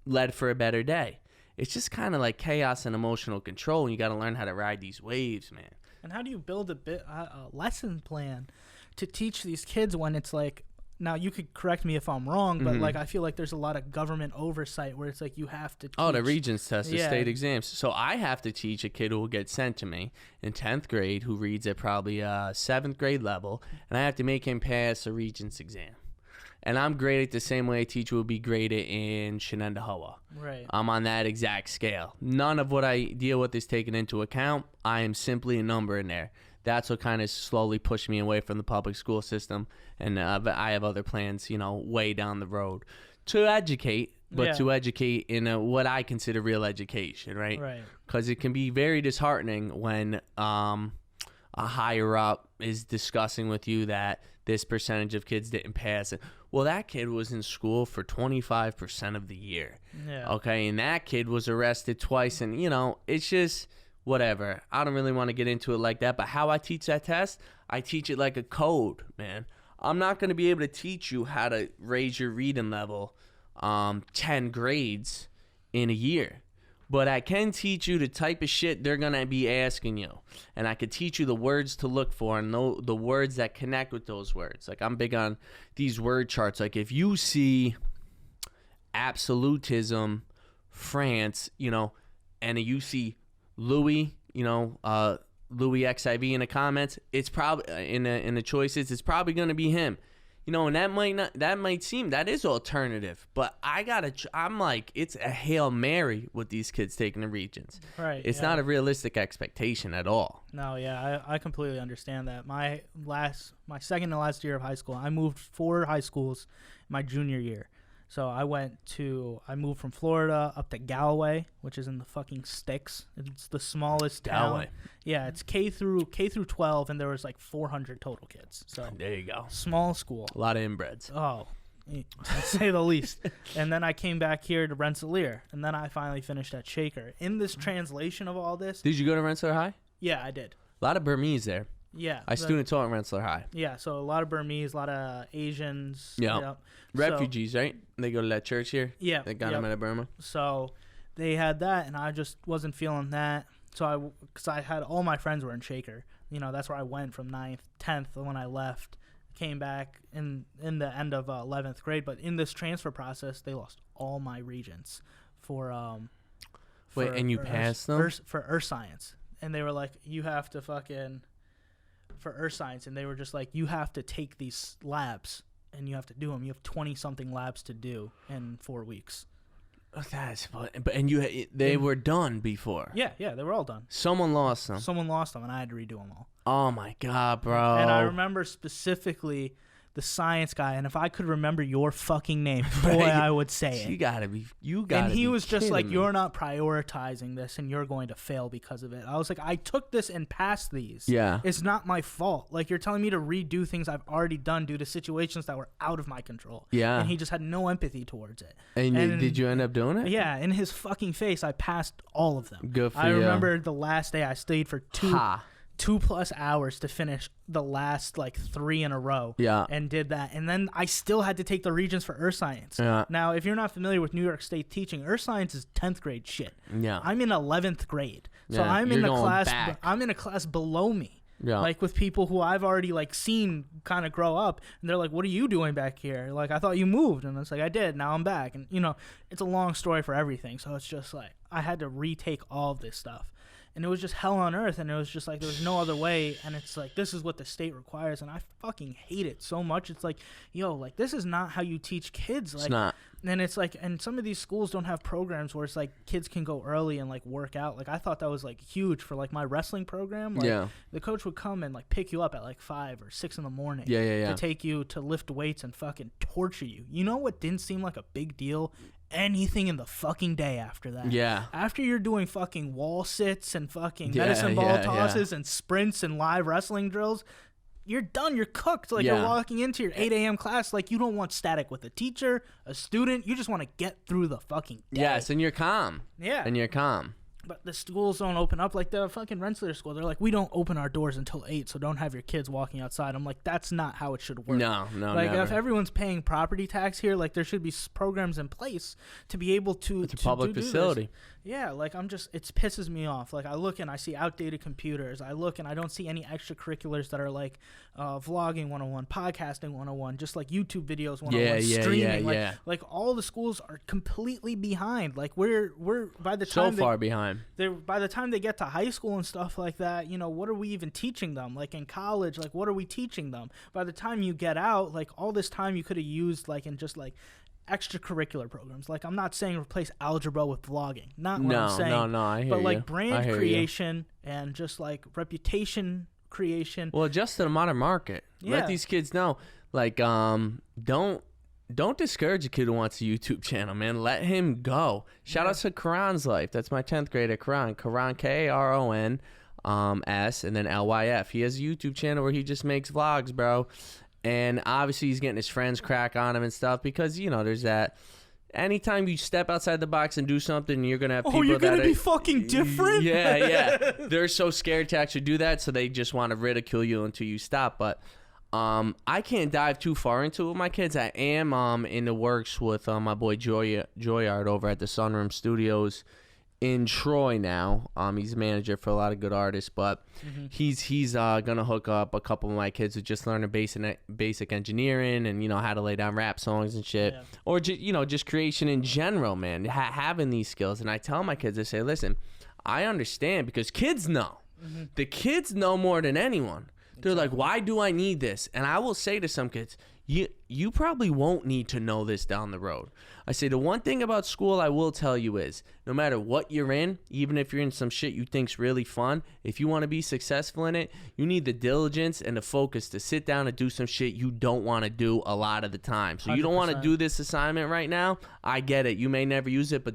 Speaker 1: led for a better day. It's just kind of like chaos and emotional control, and you got to learn how to ride these waves, man.
Speaker 2: And how do you build a lesson plan to teach these kids when it's like, now you could correct me if I'm wrong, but like I feel like there's a lot of government oversight where it's like you have to teach.
Speaker 1: Oh, the Regents test, the state exams. So I have to teach a kid who will get sent to me in 10th grade who reads at probably 7th grade level, and I have to make him pass a Regents exam. And I'm graded the same way a teacher would be graded in Shenendahowa.
Speaker 2: Right.
Speaker 1: I'm on that exact scale. None of what I deal with is taken into account. I am simply a number in there. That's what kind of slowly pushed me away from the public school system. And I have other plans, you know, way down the road to educate, but to educate in what I consider real education, right?
Speaker 2: Right.
Speaker 1: Because it can be very disheartening when a higher up is discussing with you that this percentage of kids didn't pass it. Well, that kid was in school for 25% of the year.
Speaker 2: Yeah.
Speaker 1: Okay, and that kid was arrested twice, and, you know, it's just whatever. I don't really want to get into it like that, but how I teach that test, I teach it like a code, man. I'm not going to be able to teach you how to raise your reading level 10 grades in a year. But I can teach you the type of shit they're going to be asking you. And I could teach you the words to look for and the words that connect with those words. Like, I'm big on these word charts. Like, if you see absolutism, France, you know, and you see Louis, you know, Louis XIV in the comments, it's probably in the choices, it's probably going to be him. You know, and that might seem, that is alternative, but I'm like, it's a Hail Mary with these kids taking the Regents.
Speaker 2: Right.
Speaker 1: It's not a realistic expectation at all.
Speaker 2: No, yeah, I completely understand that. My second to last year of high school, I moved 4 high schools my junior year. So I moved from Florida up to Galway, which is in the fucking sticks. It's the smallest
Speaker 1: Galway.
Speaker 2: town. Yeah, it's K through 12, and there was like 400 total kids. So
Speaker 1: there you go.
Speaker 2: Small school.
Speaker 1: A lot of inbreds.
Speaker 2: Oh, to say the least. And then I came back here to Rensselaer, and then I finally finished at Shaker. In this translation of all this.
Speaker 1: Did you go to Rensselaer High?
Speaker 2: Yeah, I did.
Speaker 1: A lot of Burmese there.
Speaker 2: Yeah.
Speaker 1: I student taught at Rensselaer High.
Speaker 2: Yeah, so a lot of Burmese, a lot of Asians.
Speaker 1: Yeah.
Speaker 2: Yep.
Speaker 1: Refugees, right? They go to that church here?
Speaker 2: Yeah.
Speaker 1: They got them out of Burma?
Speaker 2: So they had that, and I just wasn't feeling that. So because I had all my friends were in Shaker. You know, that's where I went from 9th, 10th when I left. Came back in the end of 11th grade. But in this transfer process, they lost all my regents for
Speaker 1: Wait, and you passed them?
Speaker 2: For Earth Science. And they were like, you have to fucking... For Earth Science, and they were just like, you have to take these labs and you have to do them. You have 20-something labs to do in 4 weeks.
Speaker 1: They were done before.
Speaker 2: Yeah, they were all done.
Speaker 1: Someone lost them.
Speaker 2: Someone lost them, and I had to redo them all.
Speaker 1: Oh my God, bro!
Speaker 2: And I remember specifically the science guy, and if I could remember your fucking name, boy, I would say it.
Speaker 1: You gotta be.
Speaker 2: And he was just like, "You're not prioritizing this, and you're going to fail because of it." I was like, "I took this and passed these.
Speaker 1: Yeah,
Speaker 2: it's not my fault. Like, you're telling me to redo things I've already done due to situations that were out of my control."
Speaker 1: Yeah,
Speaker 2: and he just had no empathy towards it.
Speaker 1: And did you end up doing it?
Speaker 2: Yeah, in his fucking face, I passed all of them.
Speaker 1: Good for you.
Speaker 2: I remember the last day I stayed for 2+ hours to finish the last like 3 in a row.
Speaker 1: Yeah.
Speaker 2: And did that. And then I still had to take the Regents for Earth Science.
Speaker 1: Yeah.
Speaker 2: Now, if you're not familiar with New York State teaching, Earth Science is 10th grade shit.
Speaker 1: Yeah.
Speaker 2: I'm in 11th grade. So
Speaker 1: yeah,
Speaker 2: I'm in a class below me.
Speaker 1: Yeah.
Speaker 2: Like with people who I've already like seen kind of grow up, and they're like, "What are you doing back here?" Like, "I thought you moved." And it's like, "I did. Now I'm back." And you know, it's a long story for everything. So it's just like I had to retake all of this stuff. and it was just hell on earth, and it was just like there was no other way, and it's like this is what the state requires, and I fucking hate it so much. It's like, yo, like this is not how you teach kids. Like,
Speaker 1: it's not.
Speaker 2: And it's like, and some of these schools don't have programs where it's like kids can go early and like work out. Like I thought that was like huge for like my wrestling program. Like, the coach would come and like pick you up at like 5 or 6 in the morning. To take you to lift weights and fucking torture you. You know what didn't seem like a big deal? Anything in the fucking day after that.
Speaker 1: Yeah.
Speaker 2: After you're doing fucking wall sits and fucking medicine ball tosses and sprints and live wrestling drills, you're done. You're cooked. Like you're walking into your 8 a.m. class. Like you don't want static with a teacher, a student. You just want to get through the fucking day.
Speaker 1: Yes, and you're calm.
Speaker 2: Yeah.
Speaker 1: And you're calm.
Speaker 2: But the schools don't open up. Like the fucking Rensselaer school, they're like, we don't open our doors until 8, so don't have your kids walking outside. I'm like, that's not how it should work.
Speaker 1: No,
Speaker 2: like
Speaker 1: never.
Speaker 2: If everyone's paying property tax here, like there should be programs in place to be able to
Speaker 1: It's a public facility.
Speaker 2: This. Yeah, like it pisses me off. Like I look and I see outdated computers. I look and I don't see any extracurriculars that are like vlogging 101, podcasting 101, just like YouTube videos 101, streaming. Like all the schools are completely behind. Like we're by the time
Speaker 1: so far behind.
Speaker 2: By the time they get to high school and stuff like that, you know, what are we even teaching them? Like in college, like what are we teaching them? By the time you get out, like all this time you could have used like in just like extracurricular programs. Like I'm not saying replace algebra with vlogging. Not what I'm saying.
Speaker 1: No, I hear
Speaker 2: but like
Speaker 1: you.
Speaker 2: brand creation and just like reputation creation.
Speaker 1: Well, just to the modern market. Let these kids know. Like don't discourage a kid who wants a YouTube channel, man. Let him go. Shout out to Karan's Life. That's my 10th grader, Karan. Karan, Karon, S, and then LYF. He has a YouTube channel where he just makes vlogs, bro. And obviously he's getting his friends crack on him and stuff because, you know, there's that. Anytime you step outside the box and do something, you're going to have people
Speaker 2: you're going to be fucking different?
Speaker 1: Yeah. They're so scared to actually do that, so they just want to ridicule you until you stop. But I can't dive too far into it with my kids. I am in the works with my boy Joyard over at the Sunroom Studios in Troy now. He's a manager for a lot of good artists, but he's gonna hook up a couple of my kids who just learn basic engineering and, you know, how to lay down rap songs and shit, or just creation in general, man. Having these skills. And I tell my kids, I say, listen, I understand because kids know. The kids know more than anyone. They're like, why do I need this? And I will say to some kids, you probably won't need to know this down the road. I say the one thing about school I will tell you is no matter what you're in, even if you're in some shit you think's really fun, if you want to be successful in it, you need the diligence and the focus to sit down and do some shit you don't want to do a lot of the time. So 100%. You don't want to do this assignment right now. I get it. You may never use it, but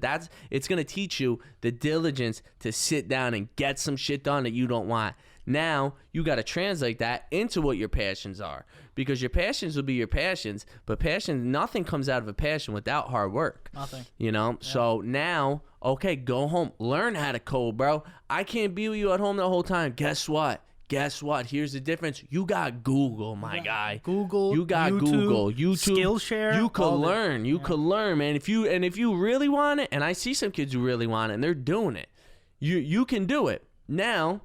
Speaker 1: it's going to teach you the diligence to sit down and get some shit done that you don't want. Now, you got to translate that into what your passions are, because your passions will be your passions, but nothing comes out of a passion without hard work.
Speaker 2: Nothing.
Speaker 1: You know? Yeah. So now, okay, go home. Learn how to code, bro. I can't be with you at home the whole time. Guess what? Here's the difference. You got Google, my guy.
Speaker 2: Google.
Speaker 1: You got YouTube,
Speaker 2: Skillshare.
Speaker 1: You could learn. You could learn, man. If you really want it, and I see some kids who really want it, and they're doing it. You can do it. Now,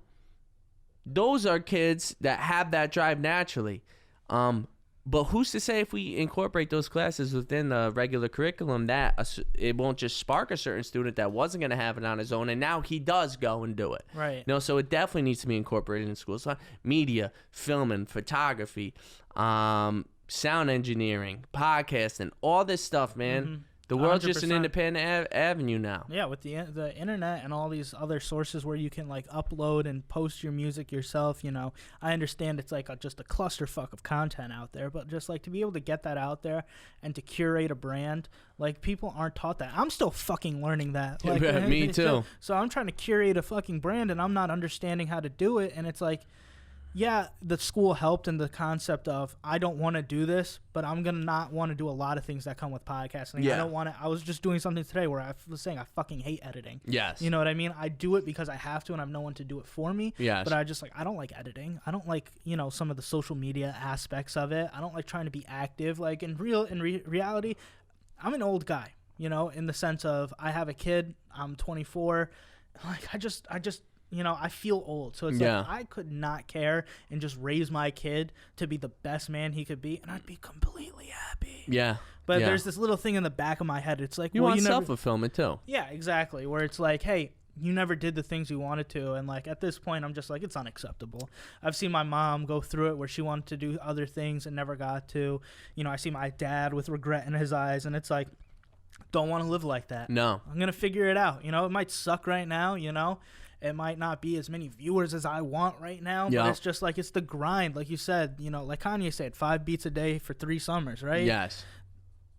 Speaker 1: those are kids that have that drive naturally. But who's to say if we incorporate those classes within the regular curriculum that it won't just spark a certain student that wasn't going to have it on his own, and now he does go and do it.
Speaker 2: Right.
Speaker 1: No, so it definitely needs to be incorporated in schools. So media, filming, photography, sound engineering, podcasting, all this stuff, man. Mm-hmm. The world's 100%. Just an independent avenue now.
Speaker 2: Yeah, with the internet and all these other sources where you can like upload and post your music yourself, you know. I understand it's like just a clusterfuck of content out there, but just like to be able to get that out there and to curate a brand, like people aren't taught that. I'm still fucking learning that. Like,
Speaker 1: me too.
Speaker 2: So I'm trying to curate a fucking brand and I'm not understanding how to do it, and it's like, yeah, the school helped in the concept of I don't want to do this, but I'm going to not want to do a lot of things that come with podcasting.
Speaker 1: Yeah.
Speaker 2: I don't want to. I was just doing something today where I was saying I fucking hate editing.
Speaker 1: Yes.
Speaker 2: You know what I mean? I do it because I have to and I have no one to do it for me.
Speaker 1: Yes.
Speaker 2: But I don't like editing. I don't like, you know, some of the social media aspects of it. I don't like trying to be active. Like in reality, I'm an old guy, you know, in the sense of I have a kid. I'm 24. Like I just you know, I feel old. So it's like I could not care and just raise my kid to be the best man he could be, and I'd be completely happy.
Speaker 1: Yeah.
Speaker 2: But there's this little thing in the back of my head. It's like,
Speaker 1: you want self-fulfillment too.
Speaker 2: Yeah, exactly. Where it's like, hey, you never did the things you wanted to. And like at this point, I'm just like, it's unacceptable. I've seen my mom go through it where she wanted to do other things and never got to. You know, I see my dad with regret in his eyes, and it's like, don't want to live like that.
Speaker 1: No.
Speaker 2: I'm going to figure it out. You know, it might suck right now, you know. It might not be as many viewers as I want right now, but it's just like, it's the grind. Like you said, you know, like Kanye said, 5 beats a day for 3 summers, right?
Speaker 1: Yes.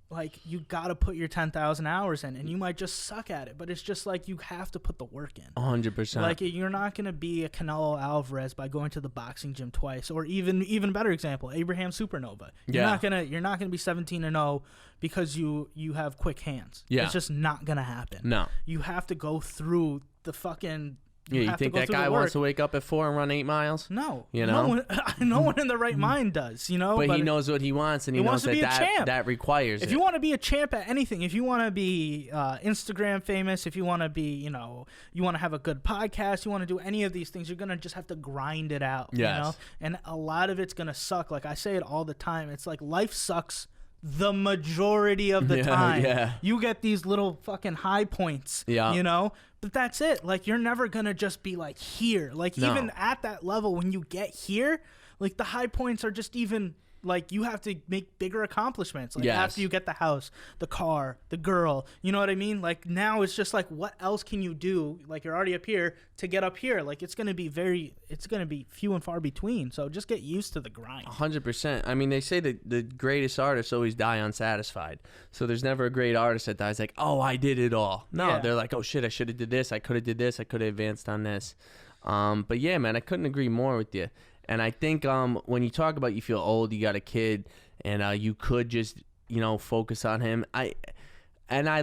Speaker 2: Like, you got to put your 10,000 hours in, and you might just suck at it, but it's just like, you have to put the work in.
Speaker 1: 100%.
Speaker 2: Like, you're not going to be a Canelo Alvarez by going to the boxing gym twice, or even better example, Abraham Supernova. You're not going to be 17-0 because you have quick hands.
Speaker 1: Yeah.
Speaker 2: It's just not going to happen.
Speaker 1: No.
Speaker 2: You have to go through the fucking...
Speaker 1: You think that guy wants to wake up at 4 and run 8 miles?
Speaker 2: No.
Speaker 1: You know?
Speaker 2: No one in the right mind does, you know?
Speaker 1: But he knows what he wants, and he knows that requires
Speaker 2: If you want to be a champ at anything, if you want to be Instagram famous, if you want to be, you know, you want to have a good podcast, you want to do any of these things, you're going to just have to grind it out, you know? And a lot of it's going to suck. Like I say it all the time. It's like life sucks the majority of the time.
Speaker 1: Yeah.
Speaker 2: You get these little fucking high points, you know? But that's it. Like, you're never going to just be, like, here. Like, even at that level, when you get here, like, the high points are just even, like, you have to make bigger accomplishments. Like, after you get the house, the car, the girl, you know what I mean? Like, now it's just, like, what else can you do? Like, you're already up here to get up here. Like, it's going to be few and far between. So just get used to the grind.
Speaker 1: 100%. I mean, they say that the greatest artists always die unsatisfied. So there's never a great artist that dies like, oh, I did it all. No, they're like, oh, shit, I should have did this. I could have did this. I could have advanced on this. But, yeah, man, I couldn't agree more with you. And I think when you talk about you feel old, you got a kid, and you could just, you know, focus on him. I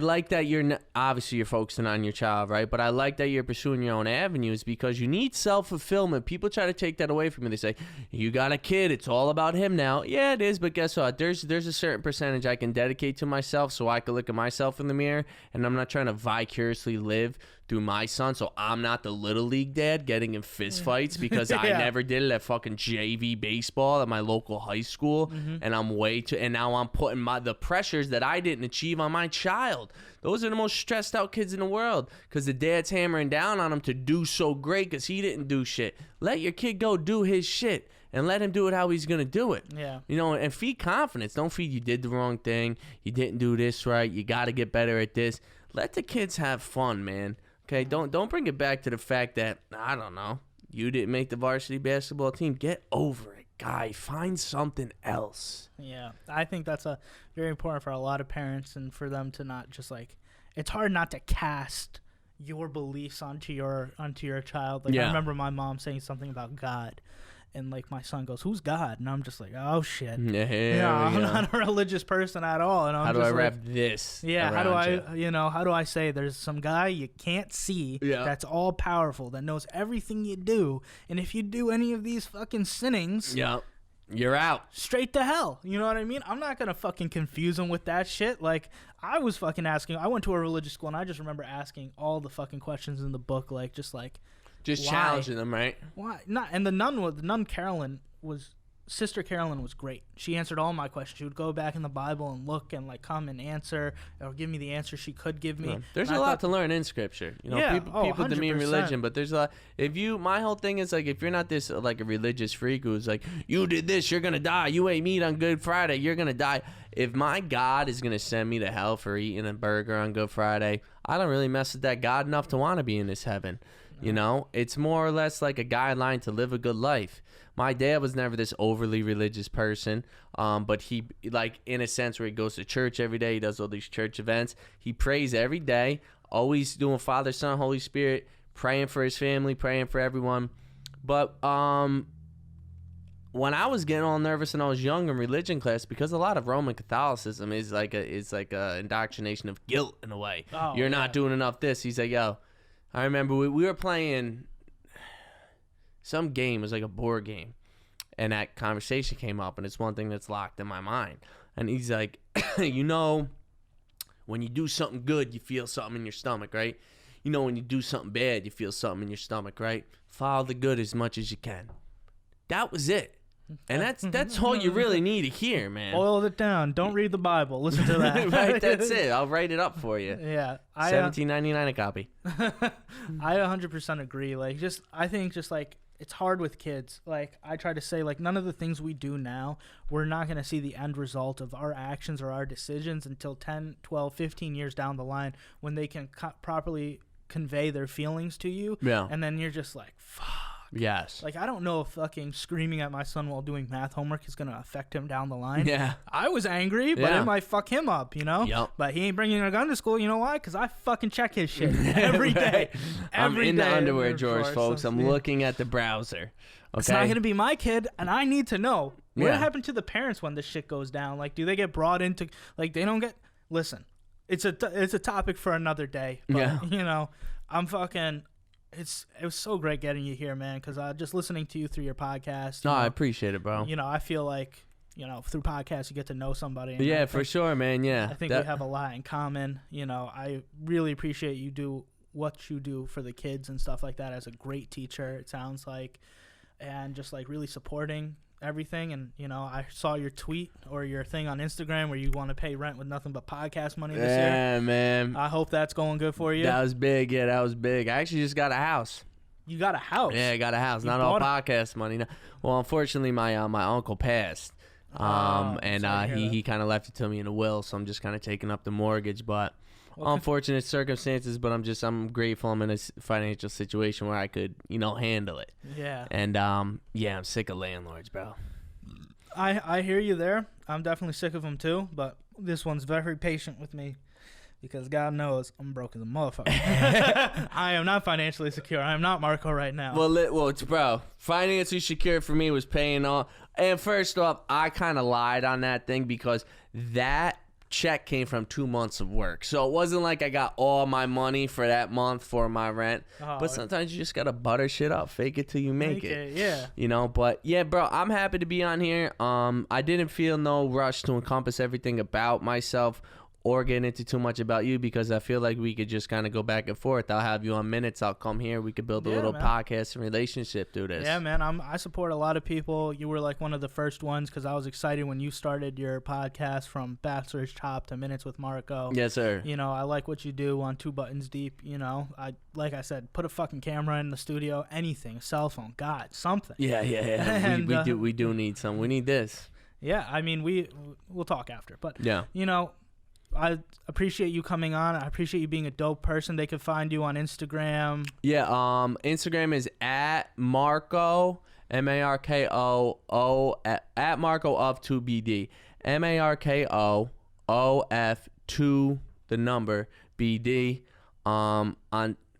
Speaker 1: like that obviously you're focusing on your child, right? But I like that you're pursuing your own avenues because you need self-fulfillment. People try to take that away from you. They say, you got a kid, it's all about him now. Yeah, it is, but guess what? There's a certain percentage I can dedicate to myself so I can look at myself in the mirror, and I'm not trying to vicariously live through my son, so I'm not the little league dad getting in fist fights because I never did it at fucking JV baseball at my local high school, and and now I'm putting the pressures that I didn't achieve on my child. Those are the most stressed out kids in the world because the dad's hammering down on him to do so great because he didn't do shit. Let your kid go do his shit and let him do it how he's going to do it. Yeah. You know, and feed confidence. Don't feed you did the wrong thing, you didn't do this right, you got to get better at this. Let the kids have fun, man. Okay, don't bring it back to the fact that, I don't know, you didn't make the varsity basketball team. Get over it, guy. Find something else.
Speaker 2: Yeah, I think that's very important for a lot of parents and for them to not just like, it's hard not to cast your beliefs onto your child. Like I remember my mom saying something about God. And, like, my son goes, who's God? And I'm just like, oh, shit. I'm not a religious person at all. And I'm
Speaker 1: how do
Speaker 2: just
Speaker 1: I wrap this?
Speaker 2: Yeah, how do I say there's some guy you can't see that's all powerful, that knows everything you do. And if you do any of these fucking sinnings,
Speaker 1: you're out.
Speaker 2: Straight to hell. You know what I mean? I'm not going to fucking confuse him with that shit. Like, I was fucking asking. I went to a religious school, and I just remember asking all the fucking questions in the book, like, just like,
Speaker 1: just challenging them, right?
Speaker 2: Why not? And Sister Carolyn was great. She answered all my questions. She would go back in the Bible and look and like come and answer or give me the answer she could give me.
Speaker 1: There's a lot to learn in Scripture. You know, people demean religion, but there's a lot. My whole thing is like, if you're not this like a religious freak who's like, you did this, you're gonna die. You ate meat on Good Friday, you're gonna die. If my God is gonna send me to hell for eating a burger on Good Friday, I don't really mess with that God enough to want to be in this heaven. You know, it's more or less like a guideline to live a good life. My dad was never this overly religious person, but he, like, in a sense where he goes to church every day, he does all these church events. He prays every day, always doing Father, Son, Holy Spirit, praying for his family, praying for everyone. But when I was getting all nervous and I was young in religion class, because a lot of Roman Catholicism is like a indoctrination of guilt in a way. You're not doing enough this. He's like, yo. I remember we were playing some game. It was like a board game. And that conversation came up, and it's one thing that's locked in my mind. And he's like, you know, when you do something good, you feel something in your stomach, right? You know, when you do something bad, you feel something in your stomach, right? Follow the good as much as you can. That was it. And that's all you really need to hear, man.
Speaker 2: Boiled it down. Don't read the Bible. Listen to that.
Speaker 1: Right, that's it. I'll write it up for you.
Speaker 2: Yeah.
Speaker 1: $17.99 a copy.
Speaker 2: I 100% agree. Like, I think like, it's hard with kids. Like, I try to say, like, none of the things we do now, we're not going to see the end result of our actions or our decisions until 10, 12, 15 years down the line when they can properly convey their feelings to you.
Speaker 1: Yeah.
Speaker 2: And then you're just like, fuck.
Speaker 1: Yes.
Speaker 2: Like, I don't know if fucking screaming at my son while doing math homework is going to affect him down the line.
Speaker 1: Yeah.
Speaker 2: I was angry, but it might fuck him up, you know?
Speaker 1: Yep.
Speaker 2: But he ain't bringing a gun to school. You know why? Because I fucking check his shit every day.
Speaker 1: I'm in the underwear drawers, folks. I'm looking at the browser. Okay?
Speaker 2: It's not going to be my kid, and I need to know. What
Speaker 1: Yeah.
Speaker 2: happened to the parents when this shit goes down? Like, do they get brought into... Like, they don't get... Listen, it's a topic for another day. But,
Speaker 1: Yeah.
Speaker 2: you know, I'm fucking... It was so great getting you here, man, because just listening to you through your podcast.
Speaker 1: No, I appreciate it, bro.
Speaker 2: You know, I feel like, you know, through podcasts you get to know somebody. And
Speaker 1: Yeah, for sure, man. Yeah.
Speaker 2: I think we have a lot in common. You know, I really appreciate you do what you do for the kids and stuff like that as a great teacher, it sounds like, and just like really supporting everything. And, you know, I saw your tweet or your thing on Instagram where you want to pay rent with nothing but podcast money this year.
Speaker 1: Yeah, man.
Speaker 2: I hope that's going good for you.
Speaker 1: That was big. Yeah, that was big. I actually just got a house.
Speaker 2: You got a house?
Speaker 1: Yeah, I got a house.
Speaker 2: You
Speaker 1: Not all
Speaker 2: bought
Speaker 1: podcast money. No. Well, unfortunately, my uncle passed. And he kind of left it to me in a will, so I'm just kind of taking up the mortgage. But unfortunate circumstances, but I'm grateful I'm in a financial situation where I could, you know, handle it.
Speaker 2: Yeah.
Speaker 1: And I'm sick of landlords, bro.
Speaker 2: I hear you there. I'm definitely sick of them too, but this one's very patient with me because God knows I'm broke as a motherfucker. I am not financially secure. I am not Marko right now.
Speaker 1: Well, bro, financially secure for me was paying off. And first off, I kind of lied on that thing because that check came from 2 months of work. So it wasn't like I got all my money for that month for my rent. But sometimes you just got to butter shit up. Fake it till you make it.
Speaker 2: Yeah.
Speaker 1: You know, but yeah, bro, I'm happy to be on here. I didn't feel no rush to encompass everything about myself or get into too much about you because I feel like we could just kind of go back and forth. I'll have you on Minutes. I'll come here. We could build a little podcast and relationship through this.
Speaker 2: Yeah, man. I support a lot of people. You were like one of the first ones because I was excited when you started your podcast from Bachelor's Chop to Minutes with Marko.
Speaker 1: Yes, sir.
Speaker 2: You know, I like what you do on 2 Buttons Deep. You know, like I said, put a fucking camera in the studio, anything, a cell phone, God, something.
Speaker 1: Yeah.
Speaker 2: And,
Speaker 1: we do need some. We need this.
Speaker 2: Yeah, I mean, we'll talk after. But,
Speaker 1: yeah,
Speaker 2: you know, I appreciate you coming on. I appreciate you being a dope person. They can find you on Instagram.
Speaker 1: Yeah, Instagram is at Marko, MARKOO, at Marko of 2BD. MARKOOF 2 the number BD. On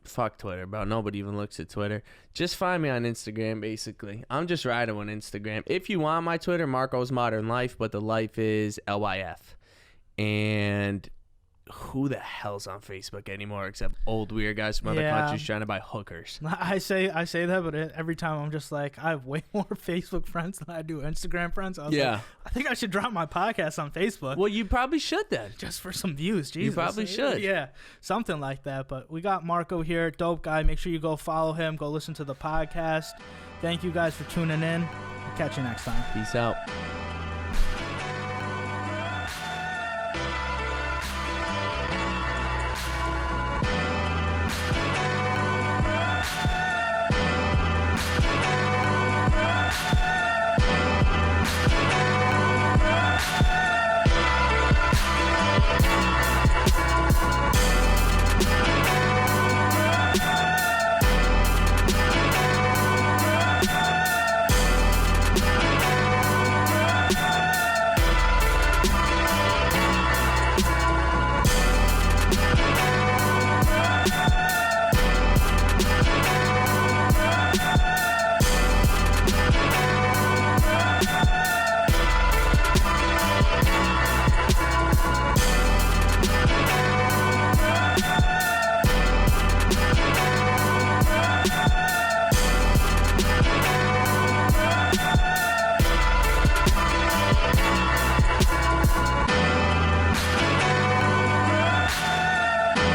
Speaker 1: fuck Twitter, bro. Nobody even looks at Twitter. Just find me on Instagram, basically. I'm just riding on Instagram. If you want my Twitter, Marko's Modern Life, but the life is LYF. And who the hell's on Facebook anymore except old weird guys from other countries trying to buy hookers?
Speaker 2: I say that, but every time I'm just like, I have way more Facebook friends than I do Instagram friends. I was like, I think I should drop my podcast on Facebook.
Speaker 1: Well, you probably should then.
Speaker 2: Just for some views, Jesus.
Speaker 1: You probably should.
Speaker 2: Yeah, something like that. But we got Marko here, dope guy. Make sure you go follow him. Go listen to the podcast. Thank you guys for tuning in. Catch you next time.
Speaker 1: Peace out.